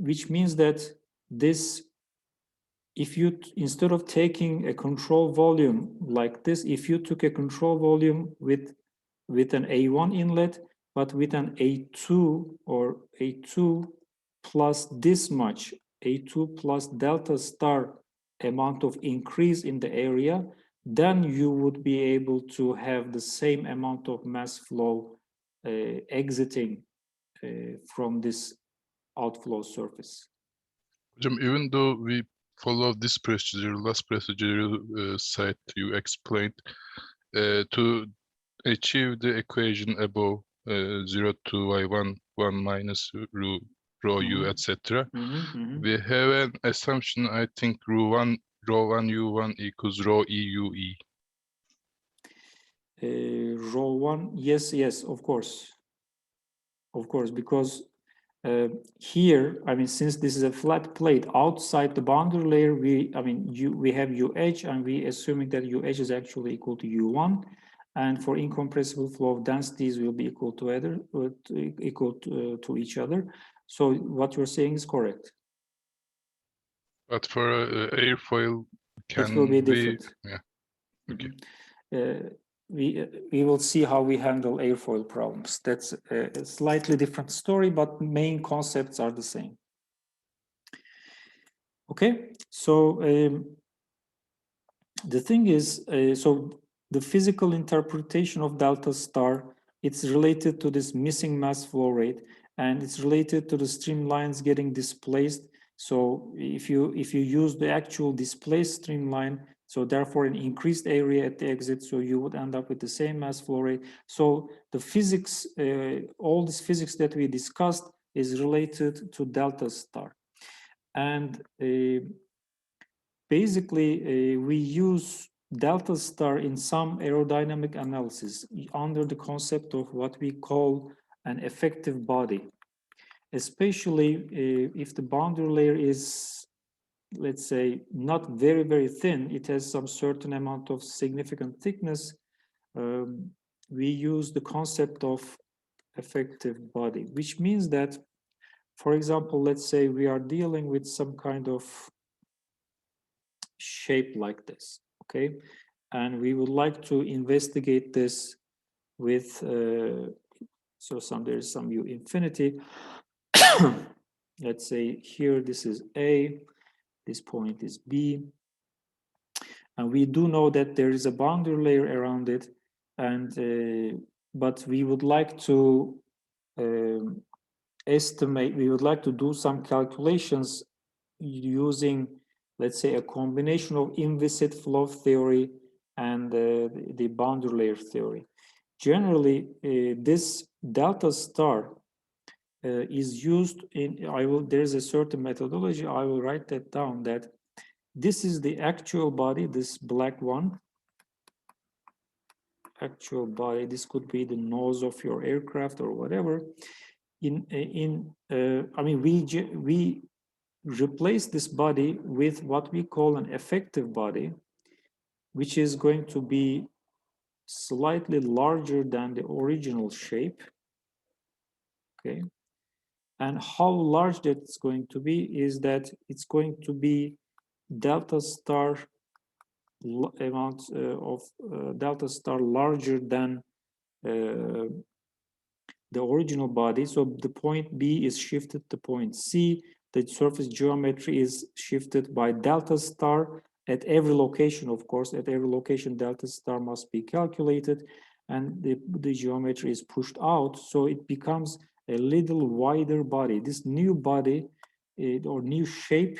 which means that this, if you, instead of taking a control volume like this, if you took a control volume with an A1 inlet, but with an A2 or A2 plus this much, A2 plus delta star amount of increase in the area, then you would be able to have the same amount of mass flow exiting from this outflow surface. Even though we follow this procedure, last procedure site you explained, to achieve the equation above 0 to y1, 1 minus rho u, etc. We have an assumption, I think rho 1 u1 equals rho e u e. Rho 1, yes, of course, because here, I mean, since this is a flat plate outside the boundary layer, we have UH, and we assuming that UH is actually equal to U1, and for incompressible flow, densities will be equal to each other. So what you're saying is correct. But for airfoil, it will be different. Yeah. Okay. We will see how we handle airfoil problems. That's a slightly different story, but main concepts are the same. Okay, so the thing is, so the physical interpretation of delta star, it's related to this missing mass flow rate, and it's related to the streamlines getting displaced. So if you use the actual displaced streamline, so therefore an increased area at the exit, so you would end up with the same mass flow rate. So the physics, all this physics that we discussed is related to delta star. And basically, we use delta star in some aerodynamic analysis under the concept of what we call an effective body, especially if the boundary layer is, let's say, not very, very thin, it has some certain amount of significant thickness. We use the concept of effective body, which means that, for example, let's say we are dealing with some kind of shape like this, okay? And we would like to investigate this with, there's some u infinity. Let's say here, this is A, this point is B. And we do know that there is a boundary layer around it, and but we would like to estimate, we would like to do some calculations using, let's say, a combination of inviscid flow theory and the boundary layer theory. Generally, this delta star is used in, there's a certain methodology, I will write that down, that this is the actual body, this black one, actual body, this could be the nose of your aircraft or whatever. I mean, we replace this body with what we call an effective body, which is going to be slightly larger than the original shape. Okay. And how large that's going to be is that it's going to be delta star amount of delta star larger than the original body. So the point B is shifted to point C. The surface geometry is shifted by delta star at every location, of course. At every location, delta star must be calculated, and the geometry is pushed out. So it becomes a little wider body. This new body or new shape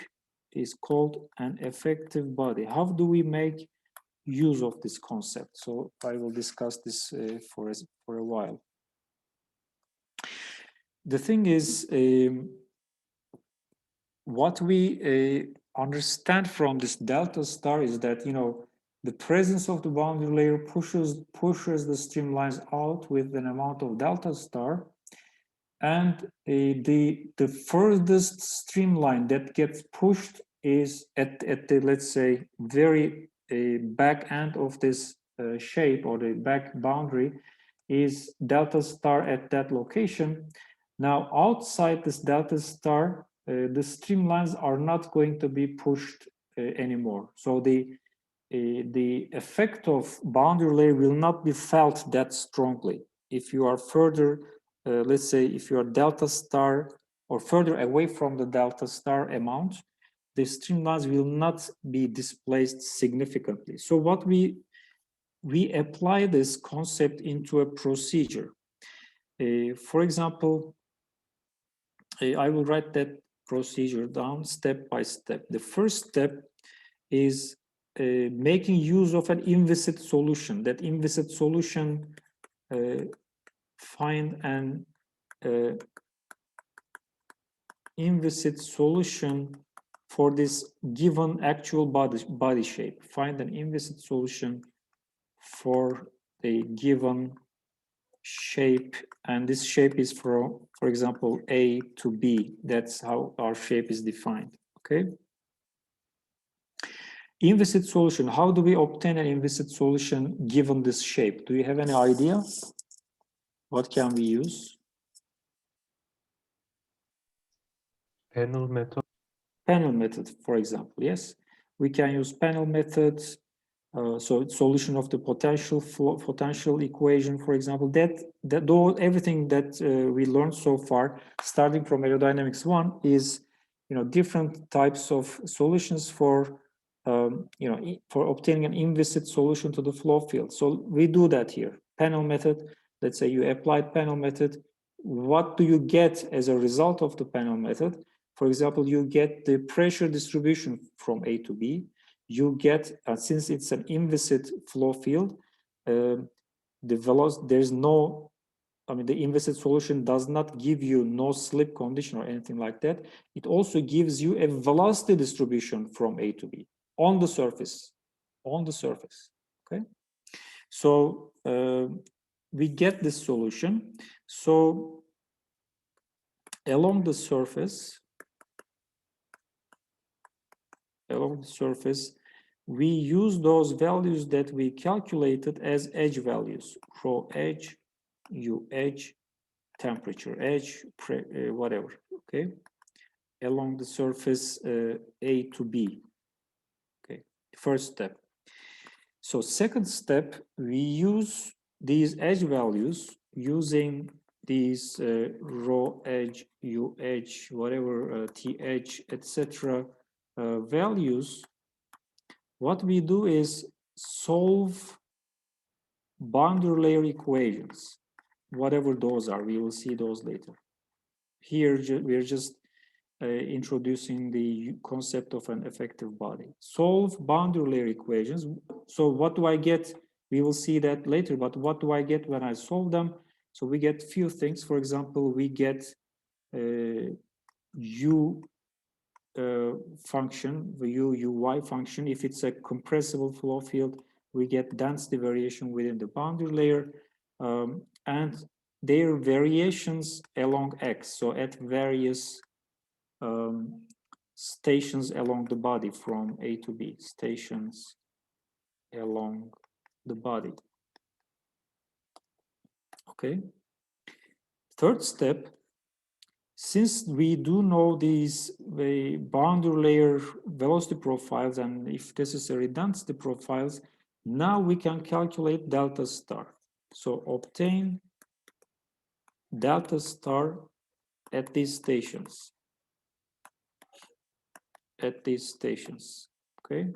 is called an effective body. How do we make use of this concept? So I will discuss this for a while. The thing is, what we understand from this delta star is that, you know, the presence of the boundary layer pushes the streamlines out with an amount of delta star, and the furthest streamline that gets pushed is at the, let's say, very back end of this shape, or the back boundary is delta star at that location. Now, outside this delta star, the streamlines are not going to be pushed anymore. So the effect of boundary layer will not be felt that strongly. If you are further, let's say, if you are delta star or further away from the delta star amount, the streamlines will not be displaced significantly. So what we apply this concept into a procedure. For example, I will write that procedure down step by step. The first step is making use of an inviscid solution. That inviscid solution, find an inviscid solution for this given actual body shape. Find an inviscid solution for a given shape, and this shape is from, for example, A to B. That's how our shape is defined. Okay. Inviscid solution. How do we obtain an inviscid solution given this shape? Do you have any idea? What can we use? Panel method. Panel method, for example. Yes, we can use panel methods. So solution of the potential equation, for example, everything that we learned so far, starting from aerodynamics 1, is, you know, different types of solutions for you know, for obtaining an inviscid solution to the flow field. So we do that here. Panel method. Let's say you applied panel method. What do you get as a result of the panel method? For example, you get the pressure distribution from A to B. You get, since it's an inviscid flow field, the velocity, there's no, I mean, the inviscid solution does not give you no slip condition or anything like that. It also gives you a velocity distribution from A to B on the surface, okay? So we get this solution. So along the surface, we use those values that we calculated as edge values, rho edge, U edge, temperature edge, whatever, okay? Along the surface A to B, okay? First step. So second step, we use these edge values using these rho edge, U edge, whatever, T edge, etc. Values. What we do is solve boundary layer equations, whatever those are. We will see those later. Here, we're just introducing the concept of an effective body. Solve boundary layer equations. So what do I get? We will see that later, but what do I get when I solve them? So we get few things. For example, we get U function, the UY function. If it's a compressible flow field, we get density variation within the boundary layer, and their variations along X. So at various stations along the body from A to B, stations along the body. Okay. Third step, since we do know these boundary layer velocity profiles, and if necessary density profiles, now we can calculate delta star. So obtain delta star at these stations. Okay.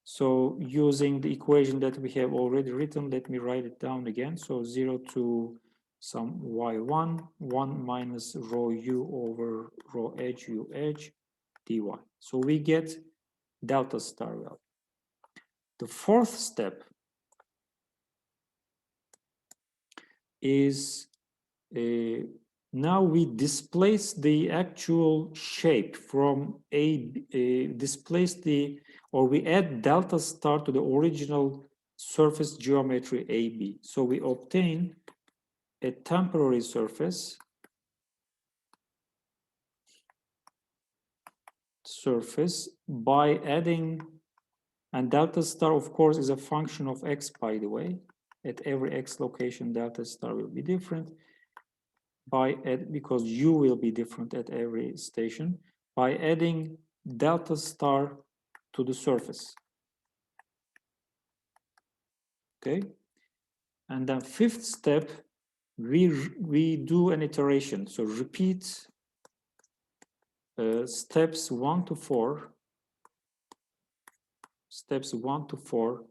So using the equation that we have already written, let me write it down again. So 0 to some y1, 1 minus rho u over rho h u h dy. So we get delta star value. The fourth step is now we displace the actual shape from or we add delta star to the original surface geometry AB. So we obtain a temporary surface by adding, and delta star of course is a function of x, by the way. At every x location delta star will be different because u will be different at every station, by adding delta star to the surface. Okay, and then fifth step, we do an iteration. So repeat steps 1 to 4. Steps 1 to 4.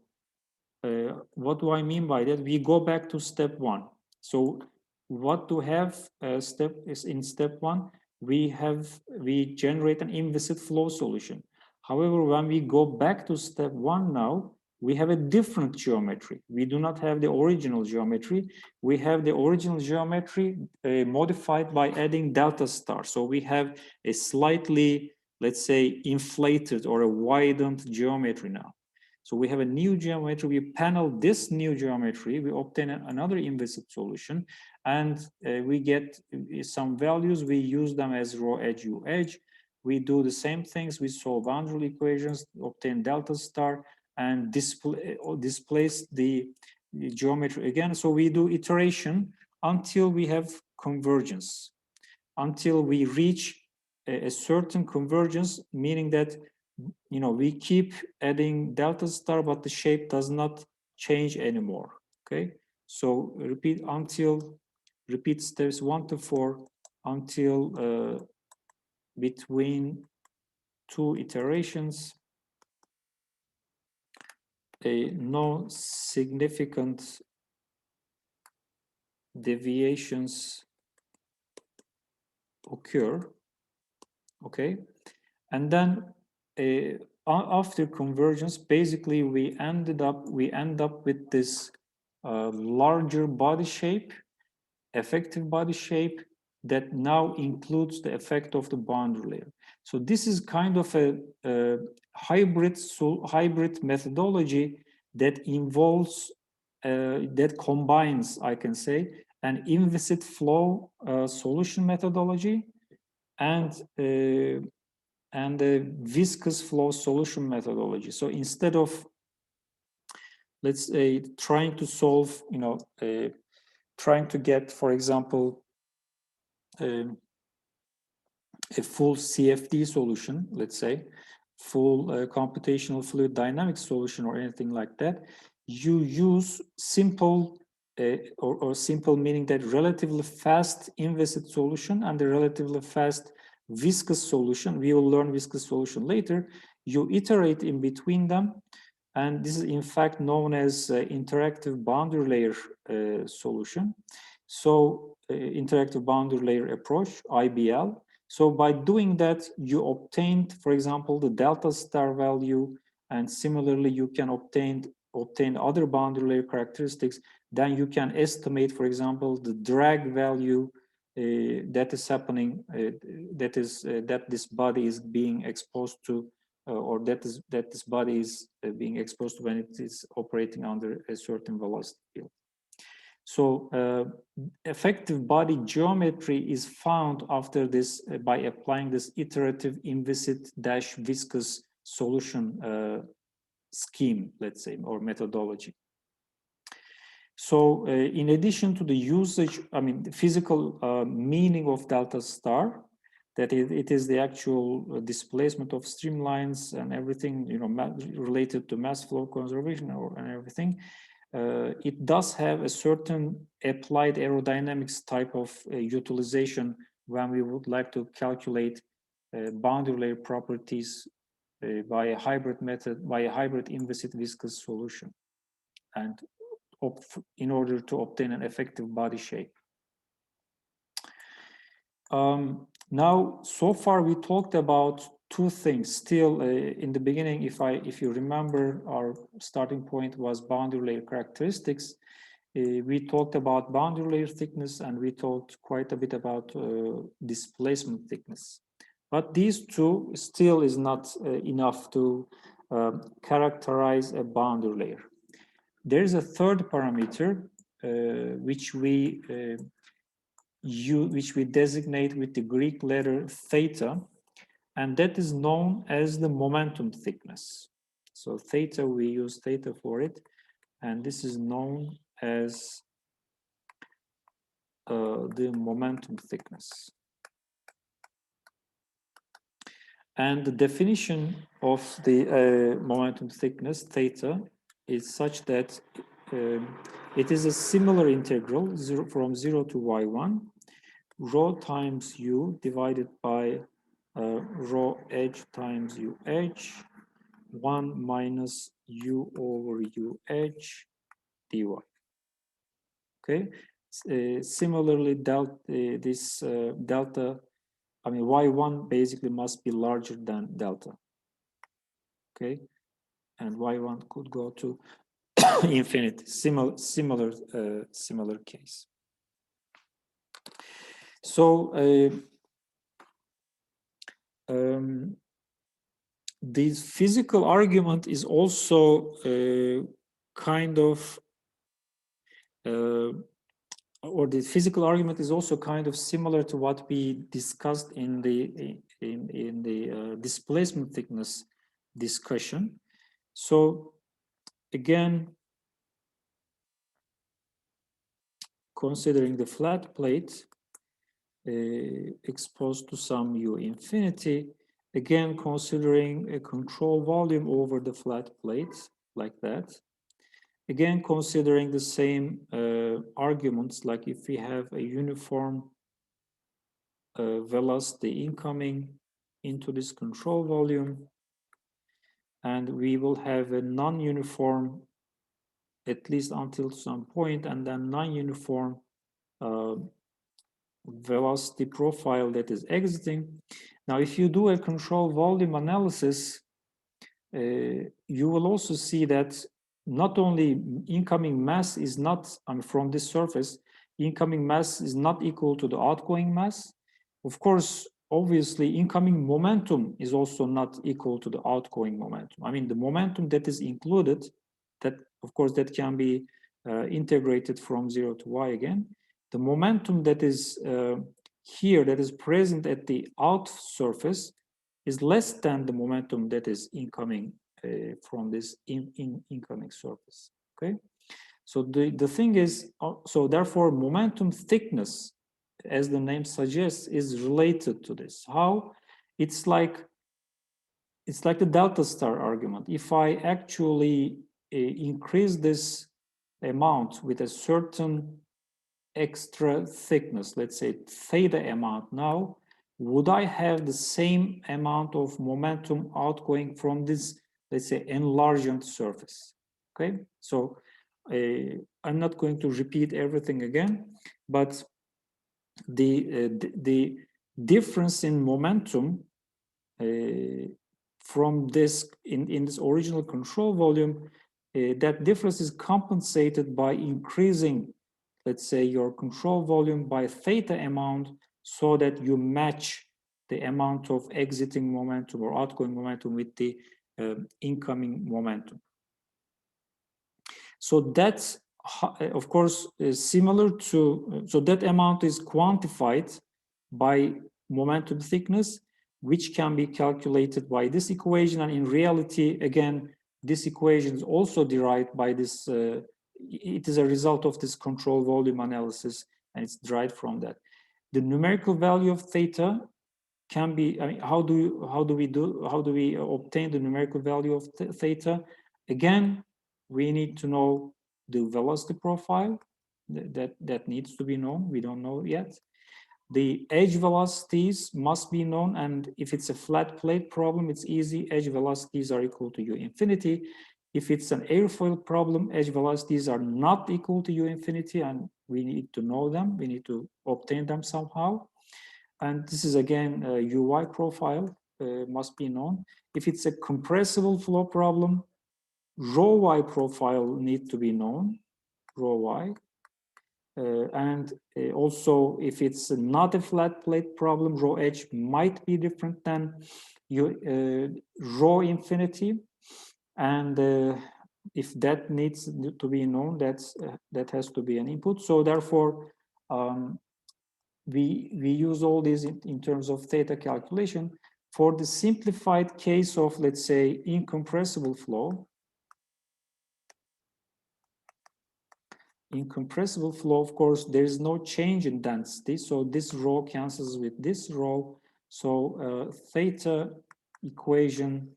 What do I mean by that? We go back to step 1. So what to have step is in step 1, we generate an inviscid flow solution. However, when we go back to step 1 now, we have a different geometry. We do not have the original geometry. We have the original geometry modified by adding delta star. So we have a slightly, let's say, inflated or a widened geometry now. So we have a new geometry, we panel this new geometry, we obtain another inviscid solution, and we get some values, we use them as rho edge u edge. We do the same things, we solve boundary equations, obtain delta star, and displace the geometry again. So we do iteration until we have convergence, until we reach a certain convergence, meaning that we keep adding delta star, but the shape does not change anymore. Okay, so repeat steps 1 to 4 until between 2 iterations, no significant deviations occur. Okay, and then after convergence, basically we end up with this larger body shape, effective body shape, that now includes the effect of the boundary layer. So this is kind of a hybrid methodology that involves that combines, I can say, an inviscid flow solution methodology and the viscous flow solution methodology. So instead of, let's say, trying to solve, trying to get, for example, a full CFD solution, let's say, full computational fluid dynamics solution or anything like that, you use simple, or simple meaning that relatively fast inviscid solution and the relatively fast viscous solution. We will learn viscous solution later. You iterate in between them, and this is in fact known as interactive boundary layer solution. So interactive boundary layer approach, IBL. So by doing that, you obtained, for example, the delta star value, and similarly you can obtain other boundary layer characteristics. Then you can estimate, for example, the drag value that is happening, that this body is being exposed to, or that this body is being exposed to when it is operating under a certain velocity field. So effective body geometry is found after this by applying this iterative inviscid dash viscous solution scheme, let's say, or methodology. So in addition to the usage, I mean, the physical meaning of delta star, that it is the actual displacement of streamlines and everything, you know, related to mass flow conservation and everything. It does have a certain applied aerodynamics type of utilization when we would like to calculate boundary layer properties by a hybrid method, by a hybrid inviscid viscous solution, and in order to obtain an effective body shape. Now, so far we talked about two things. Still, in the beginning, if you remember, our starting point was boundary layer characteristics. We talked about boundary layer thickness, and we talked quite a bit about displacement thickness. But these two still is not enough to characterize a boundary layer. There is a third parameter which we designate with the Greek letter theta, and that is known as the momentum thickness. So theta, we use theta for it, and this is known as the momentum thickness. And the definition of the momentum thickness, theta, is such that it is a similar integral from 0 to y1, rho times u divided by rho h times uh, 1 minus u over uh dy. Okay. Similarly, delta, I mean, y1 basically must be larger than delta. Okay, and y1 could go to infinity. Similar case. So the physical argument is also kind of, or the physical argument is also kind of similar to what we discussed in the displacement thickness discussion. So again, considering the flat plate exposed to some u infinity, again considering a control volume over the flat plate like that, again considering the same arguments, like if we have a uniform velocity incoming into this control volume, and we will have a non-uniform, at least until some point, and then non-uniform velocity profile that is exiting. Now, if you do a control volume analysis, you will also see that not only incoming mass is not, from this surface, incoming mass is not equal to the outgoing mass. Of course, obviously, incoming momentum is also not equal to the outgoing momentum. I mean, the momentum that is included, that of course, that can be integrated from 0 to y again. The momentum that is here, that is present at the out surface, is less than the momentum that is incoming from this incoming surface. Okay, so the thing is, so therefore, momentum thickness, as the name suggests, is related to this. How? It's like the delta star argument. If I actually increase this amount with a certain extra thickness, let's say theta amount now, would I have the same amount of momentum outgoing from this, let's say, enlarged surface? Okay, so I'm not going to repeat everything again, but the difference in momentum from this in this original control volume, that difference is compensated by increasing, let's say, your control volume by theta amount, so that you match the amount of exiting momentum or outgoing momentum with the incoming momentum. So that's of course, similar to, so that amount is quantified by momentum thickness, which can be calculated by this equation. And in reality, again, this equation is also derived by this, it is a result of this control volume analysis, and it's derived from that. The numerical value of theta can be, I mean, how do we obtain the numerical value of theta? Again, we need to know the velocity profile that needs to be known. We don't know yet. The edge velocities must be known, and if it's a flat plate problem, it's easy. Edge velocities are equal to u infinity. If it's an airfoil problem, edge velocities are not equal to u infinity, and we need to know them. We need to obtain them somehow. And this is again a UI profile must be known. If it's a compressible flow problem, rho y profile needs to be known, rho y. And also, if it's not a flat plate problem, rho h might be different than rho infinity. And if that needs to be known, that has to be an input. So therefore, we use all these in terms of theta calculation. For the simplified case of, let's say, incompressible flow, of course, there is no change in density. So this rho cancels with this rho. So theta equation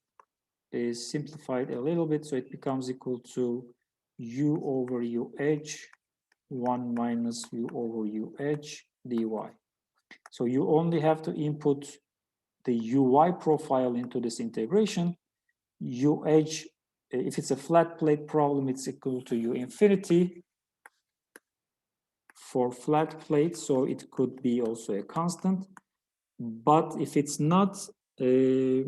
is simplified a little bit. So it becomes equal to u over uh 1 minus u over uh dy. So you only have to input the UI profile into this integration. If it's a flat plate problem, it's equal to u infinity for flat plate, so it could be also a constant. But if it's not a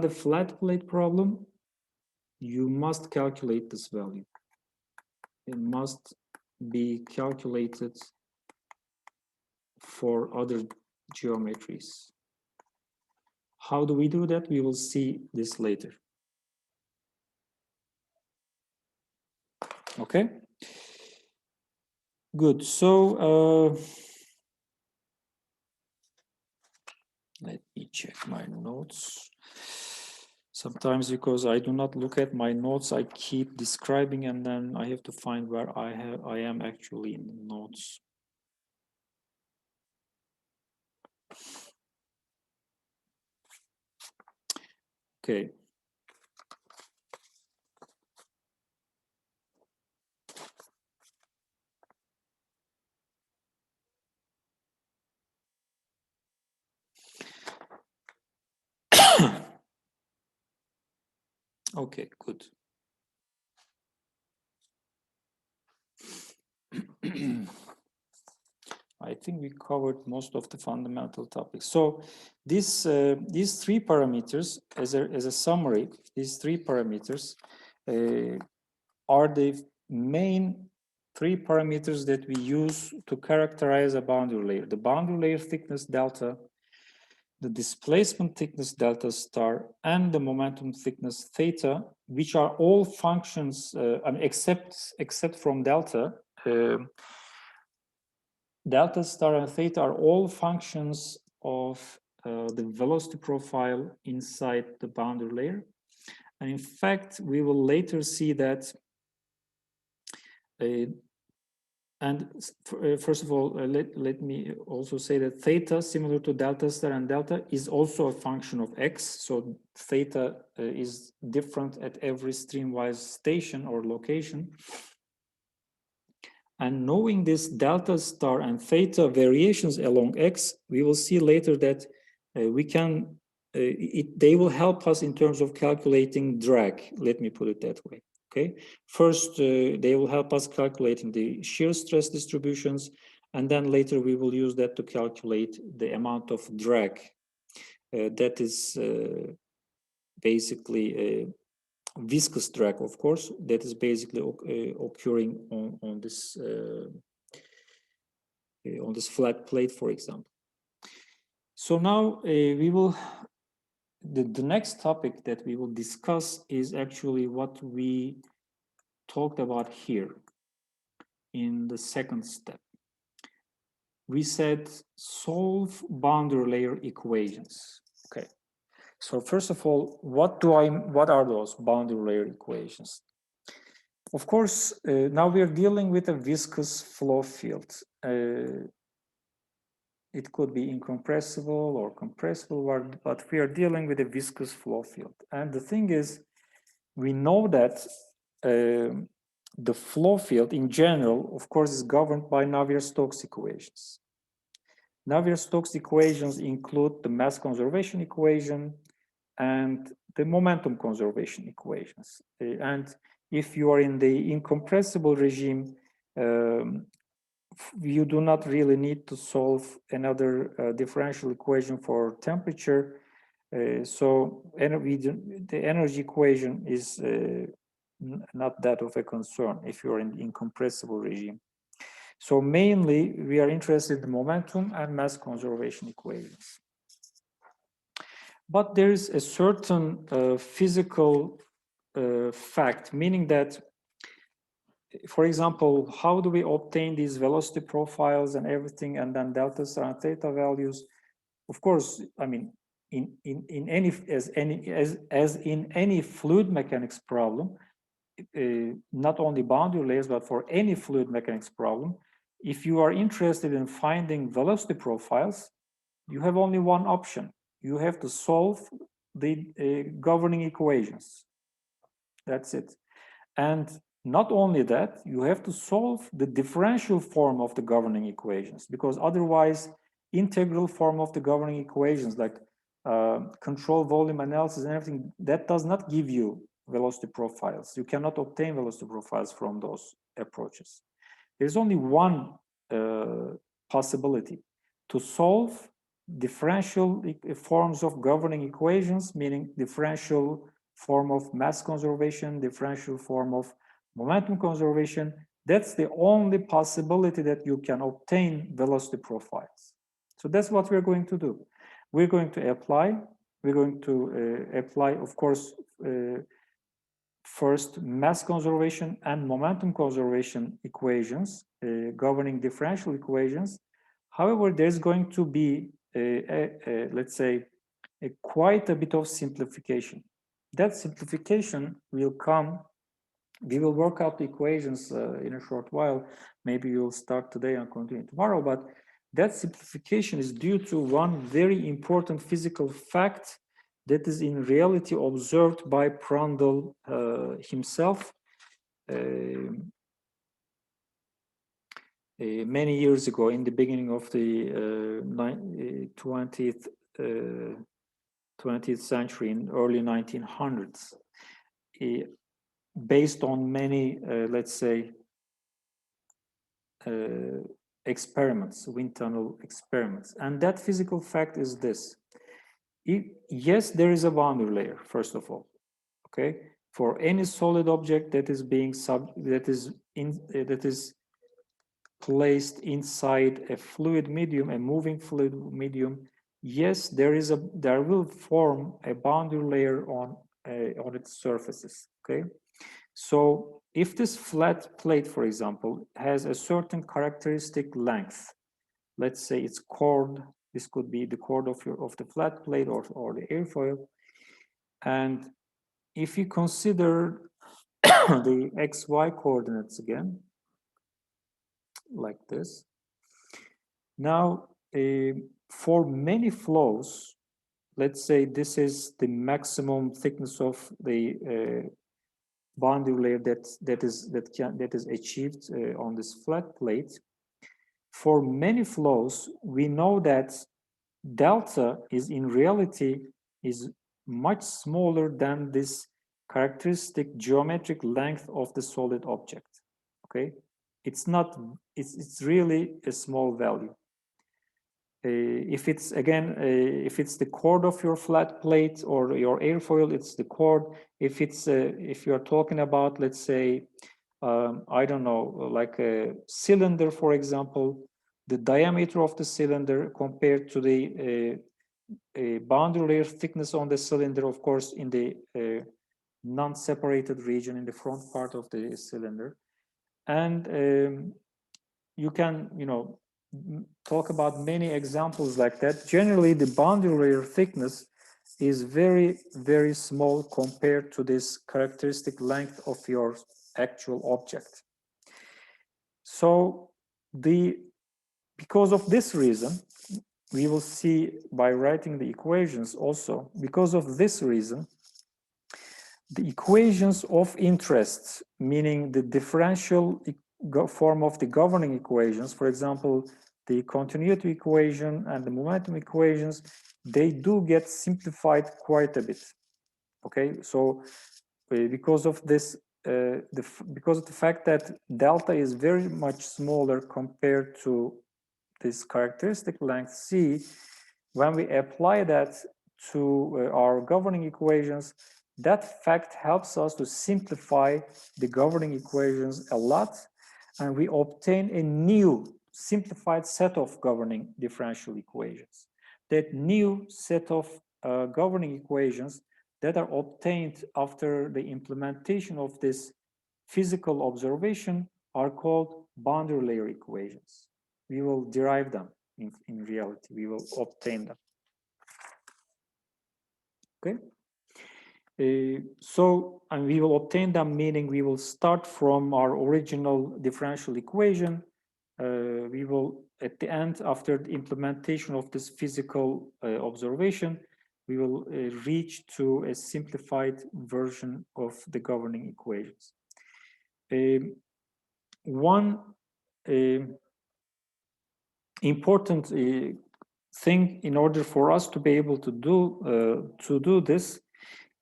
flat plate problem, you must calculate this value. It must be calculated for other geometries. How do we do that? We will see this later. Okay. Good. So let me check my notes. Sometimes, because I do not look at my notes, I keep describing, and then I have to find where I am actually in the notes. Okay. Okay, good. I think we covered most of the fundamental topics. So these three parameters, as a summary, these three parameters are the main three parameters that we use to characterize a boundary layer. The boundary layer thickness delta, the displacement thickness delta star, and the momentum thickness theta, which are all functions, except from delta. Delta star and theta are all functions of the velocity profile inside the boundary layer. And in fact, we will later see that. First of all, let me also say that theta, similar to delta star and delta, is also a function of x. So theta is different at every streamwise station or location. And knowing this delta star and theta variations along x, we will see later that they will help us in terms of calculating drag. Let me put it that way. Okay. First, they will help us calculating the shear stress distributions, and then later we will use that to calculate the amount of drag. That is basically viscous drag, of course, that is basically occurring on this flat plate, for example. So now we will. The next topic that we will discuss is actually what we talked about here in the second step. We said solve boundary layer equations. Okay. So first of all, what are those boundary layer equations? Of course, now we are dealing with a viscous flow field. It could be incompressible or compressible, but we are dealing with a viscous flow field. And the thing is, we know that the flow field in general, of course, is governed by Navier-Stokes equations. Navier-Stokes equations include the mass conservation equation and the momentum conservation equations. And if you are in the incompressible regime, you do not really need to solve another differential equation for temperature. So the energy equation is not that of a concern if you're in the incompressible regime. So mainly we are interested in the momentum and mass conservation equations. But there is a certain physical fact, meaning that, for example, how do we obtain these velocity profiles and everything, and then delta star and theta values? Of course, I mean, as in any fluid mechanics problem, not only boundary layers, but for any fluid mechanics problem, if you are interested in finding velocity profiles, you have only one option. You have to solve the governing equations. That's it. And not only that, you have to solve the differential form of the governing equations, because otherwise, integral form of the governing equations, like control volume analysis and everything, that does not give you velocity profiles. You cannot obtain velocity profiles from those approaches. There's only one possibility: to solve differential forms of governing equations, meaning differential form of mass conservation, differential form of momentum conservation. That's the only possibility that you can obtain velocity profiles. So that's what we're going to do. We're going to apply, of course, first mass conservation and momentum conservation equations, governing differential equations. However, there's going to be, let's say, quite a bit of simplification. That simplification will come, we will work out the equations in a short while. Maybe you'll start today and continue tomorrow, but that simplification is due to one very important physical fact that is in reality observed by Prandtl himself many years ago, in the beginning of the 20th century, in early 1900s, based on many, let's say, experiments, wind tunnel experiments. And that physical fact is this. Yes, there is a boundary layer, first of all, okay? For any solid object that is being that is placed inside a fluid medium, a moving fluid medium, yes, there will form a boundary layer on its surfaces, okay? So if this flat plate, for example, has a certain characteristic length, let's say its chord, this could be the chord of the flat plate or the airfoil, and if you consider the XY coordinates again, like this. Now, for many flows, let's say this is the maximum thickness of the boundary layer that is achieved on this flat plate. For many flows, we know that delta is in reality is much smaller than this characteristic geometric length of the solid object. Okay, it's really a small value. If it's again, if it's the chord of your flat plate or your airfoil, it's the chord. If you're talking about, let's say, I don't know, like a cylinder, for example, the diameter of the cylinder compared to the boundary layer thickness on the cylinder, of course, in the non-separated region in the front part of the cylinder. And you can, talk about many examples like that. Generally, the boundary layer thickness is very, very small compared to this characteristic length of your actual object. So because of this reason, we will see by writing the equations also, because of this reason, the equations of interest, meaning the differential form of the governing equations, for example, the continuity equation and the momentum equations, they do get simplified quite a bit. Okay, so because of this, because of the fact that delta is very much smaller compared to this characteristic length c, when we apply that to our governing equations, that fact helps us to simplify the governing equations a lot, and we obtain a new simplified set of governing differential equations. That new set of governing equations that are obtained after the implementation of this physical observation are called boundary layer equations. We will derive them in reality. We will obtain them. Okay. And we will obtain them, meaning we will start from our original differential equation. We will, at the end, after the implementation of this physical observation, we will reach to a simplified version of the governing equations. One important thing in order for us to be able to do this,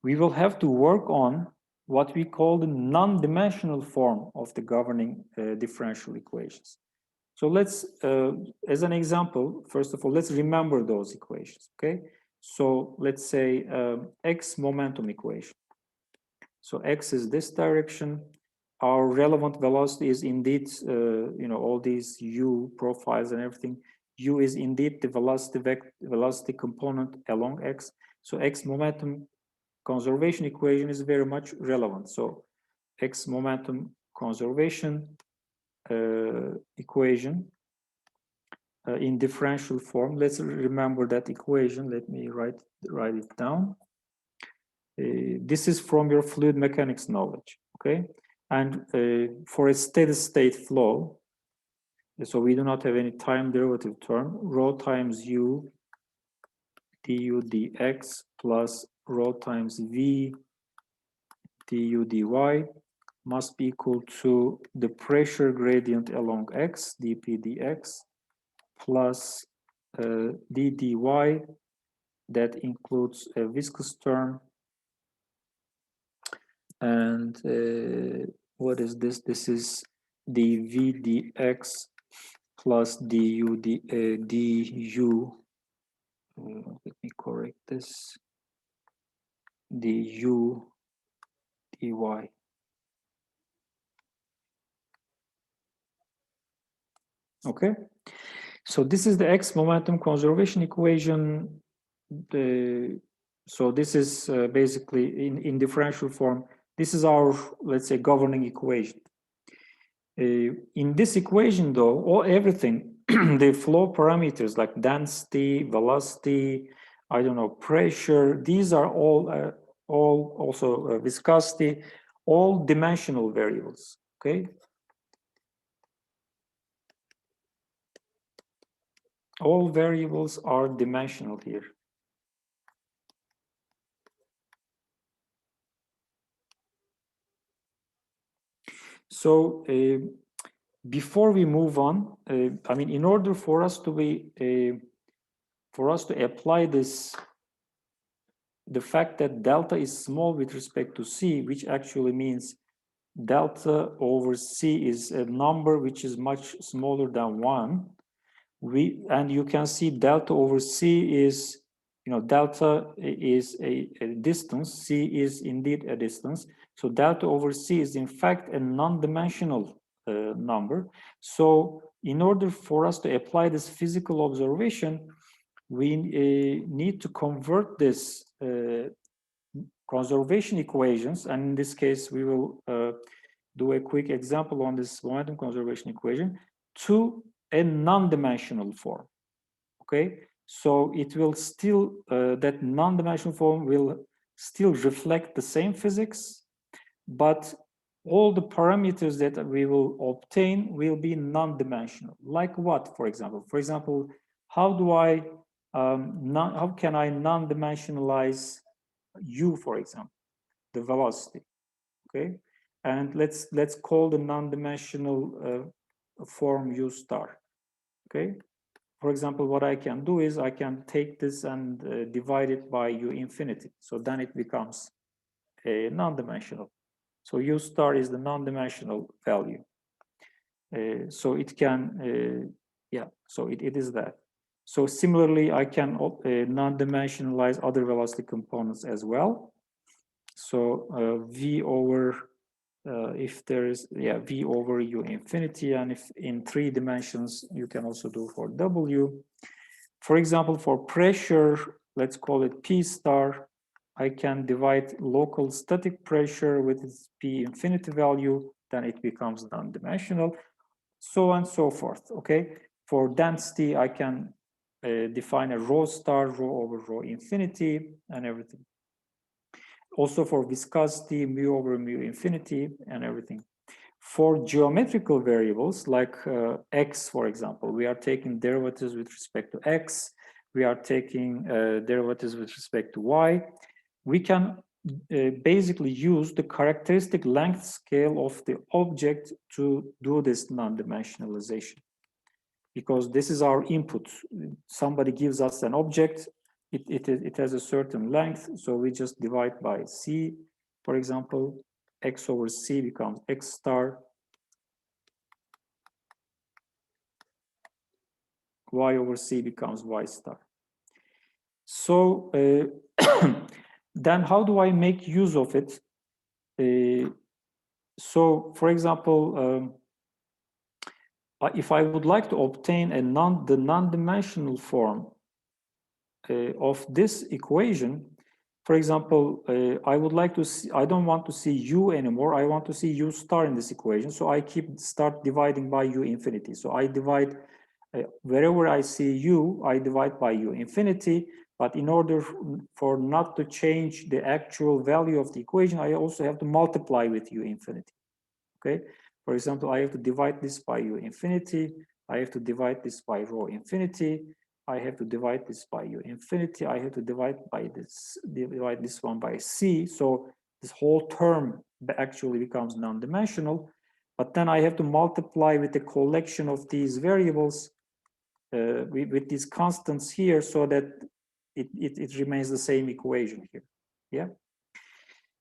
we will have to work on what we call the non-dimensional form of the governing differential equations. So let's, as an example, first of all, let's remember those equations, okay? So let's say x momentum equation. So x is this direction. Our relevant velocity is indeed, all these u profiles and everything. U is indeed the velocity component along x. So x momentum conservation equation is very much relevant. So x momentum conservation equation in differential form. Let's remember that equation. Let me write it down. This is from your fluid mechanics knowledge, okay? And for a steady state flow, so we do not have any time derivative term, rho times u du dx plus rho times v du dy must be equal to the pressure gradient along x, dp dx, plus d dy, that includes a viscous term. And what is this? This is dv dx plus du du. Let me correct this. Du dy. Okay, so this is the x momentum conservation equation. So this is basically in differential form. This is our, let's say, governing equation. In this equation, though, everything, the flow parameters like density, velocity, I don't know, pressure, these are all also viscosity, all dimensional variables, okay? All variables are dimensional here. So before we move on, I mean, in order for us to apply this, the fact that delta is small with respect to c, which actually means delta over c is a number which is much smaller than 1. And you can see delta over c is, delta is a distance, c is indeed a distance. So delta over c is in fact a non-dimensional number. So in order for us to apply this physical observation, we need to convert this conservation equations, and in this case, we will do a quick example on this momentum conservation equation to a non-dimensional form, okay? So it will still, that non-dimensional form will still reflect the same physics, but all the parameters that we will obtain will be non-dimensional. Like what, for example? For example, how can I non-dimensionalize u, for example, the velocity, okay? And let's call the non-dimensional form u star, okay? For example, what I can do is I can take this and divide it by u infinity. So then it becomes a non-dimensional. So u star is the non-dimensional value. So it can, so it is that. So similarly, I can non-dimensionalize other velocity components as well. So v over, if there is, v over u infinity, and if in 3 dimensions, you can also do for w. For example, for pressure, let's call it P star, I can divide local static pressure with its P infinity value, then it becomes non-dimensional, so on and so forth, okay? For density, I can define a rho star, rho over rho infinity, and everything. Also for viscosity, mu over mu infinity, and everything. For geometrical variables like x, for example, we are taking derivatives with respect to x, we are taking derivatives with respect to y. We can basically use the characteristic length scale of the object to do this non-dimensionalization. Because this is our input. Somebody gives us an object, it has a certain length, so we just divide by c, for example, x over c becomes x star, y over c becomes y star. So then how do I make use of it? So for example, if I would like to obtain the non-dimensional form of this equation, for example, I would like to see, I don't want to see u anymore, I want to see u star in this equation, so I start dividing by u infinity. So I divide, wherever I see u, I divide by u infinity, but in order for not to change the actual value of the equation, I also have to multiply with u infinity, okay? For example, I have to divide this by u infinity, I have to divide this by rho infinity, I have to divide this by u infinity, I have to divide this one by c, so this whole term actually becomes non-dimensional, but then I have to multiply with the collection of these variables with these constants here so that it remains the same equation here, yeah?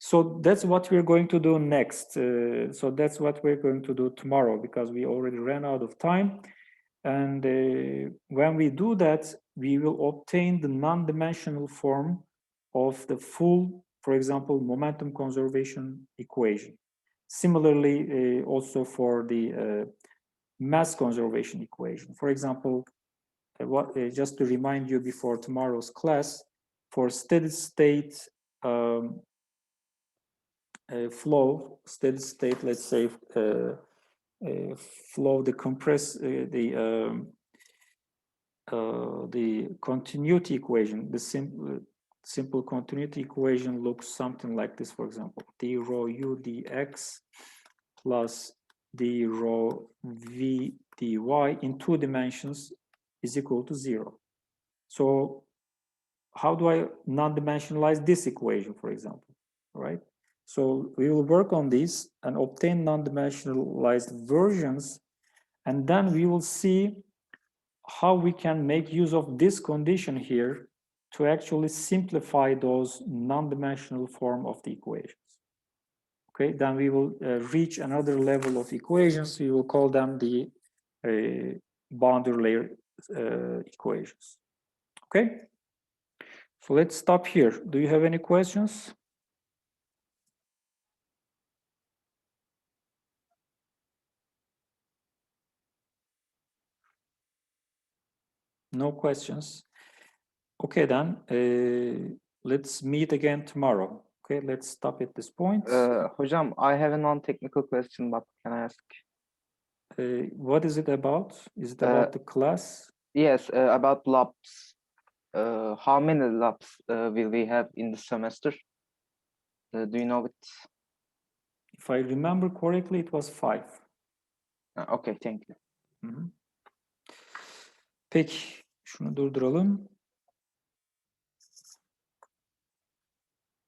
So that's what we're going to do next. So that's what we're going to do tomorrow because we already ran out of time. And when we do that, we will obtain the non-dimensional form of the full, for example, momentum conservation equation. Similarly, also for the mass conservation equation. For example, just to remind you before tomorrow's class, for steady state flow, steady state, let's say, flow, the the continuity equation, the simple continuity equation looks something like this, for example, d rho u dx plus d rho v dy in 2 dimensions is equal to 0. So how do I non-dimensionalize this equation, for example, right? So we will work on these and obtain non-dimensionalized versions, and then we will see how we can make use of this condition here to actually simplify those non-dimensional form of the equations. Okay, then we will reach another level of equations. We will call them the boundary layer equations. Okay, so let's stop here. Do you have any questions? No questions. Okay, then let's meet again tomorrow. Okay, let's stop at this point. Hocam, I have a non-technical question, but can I ask? What is it about? Is it about the class? Yes, about labs. How many labs will we have in the semester? Do you know it? If I remember correctly, it was 5. Okay, thank you. Peki, şunu durduralım.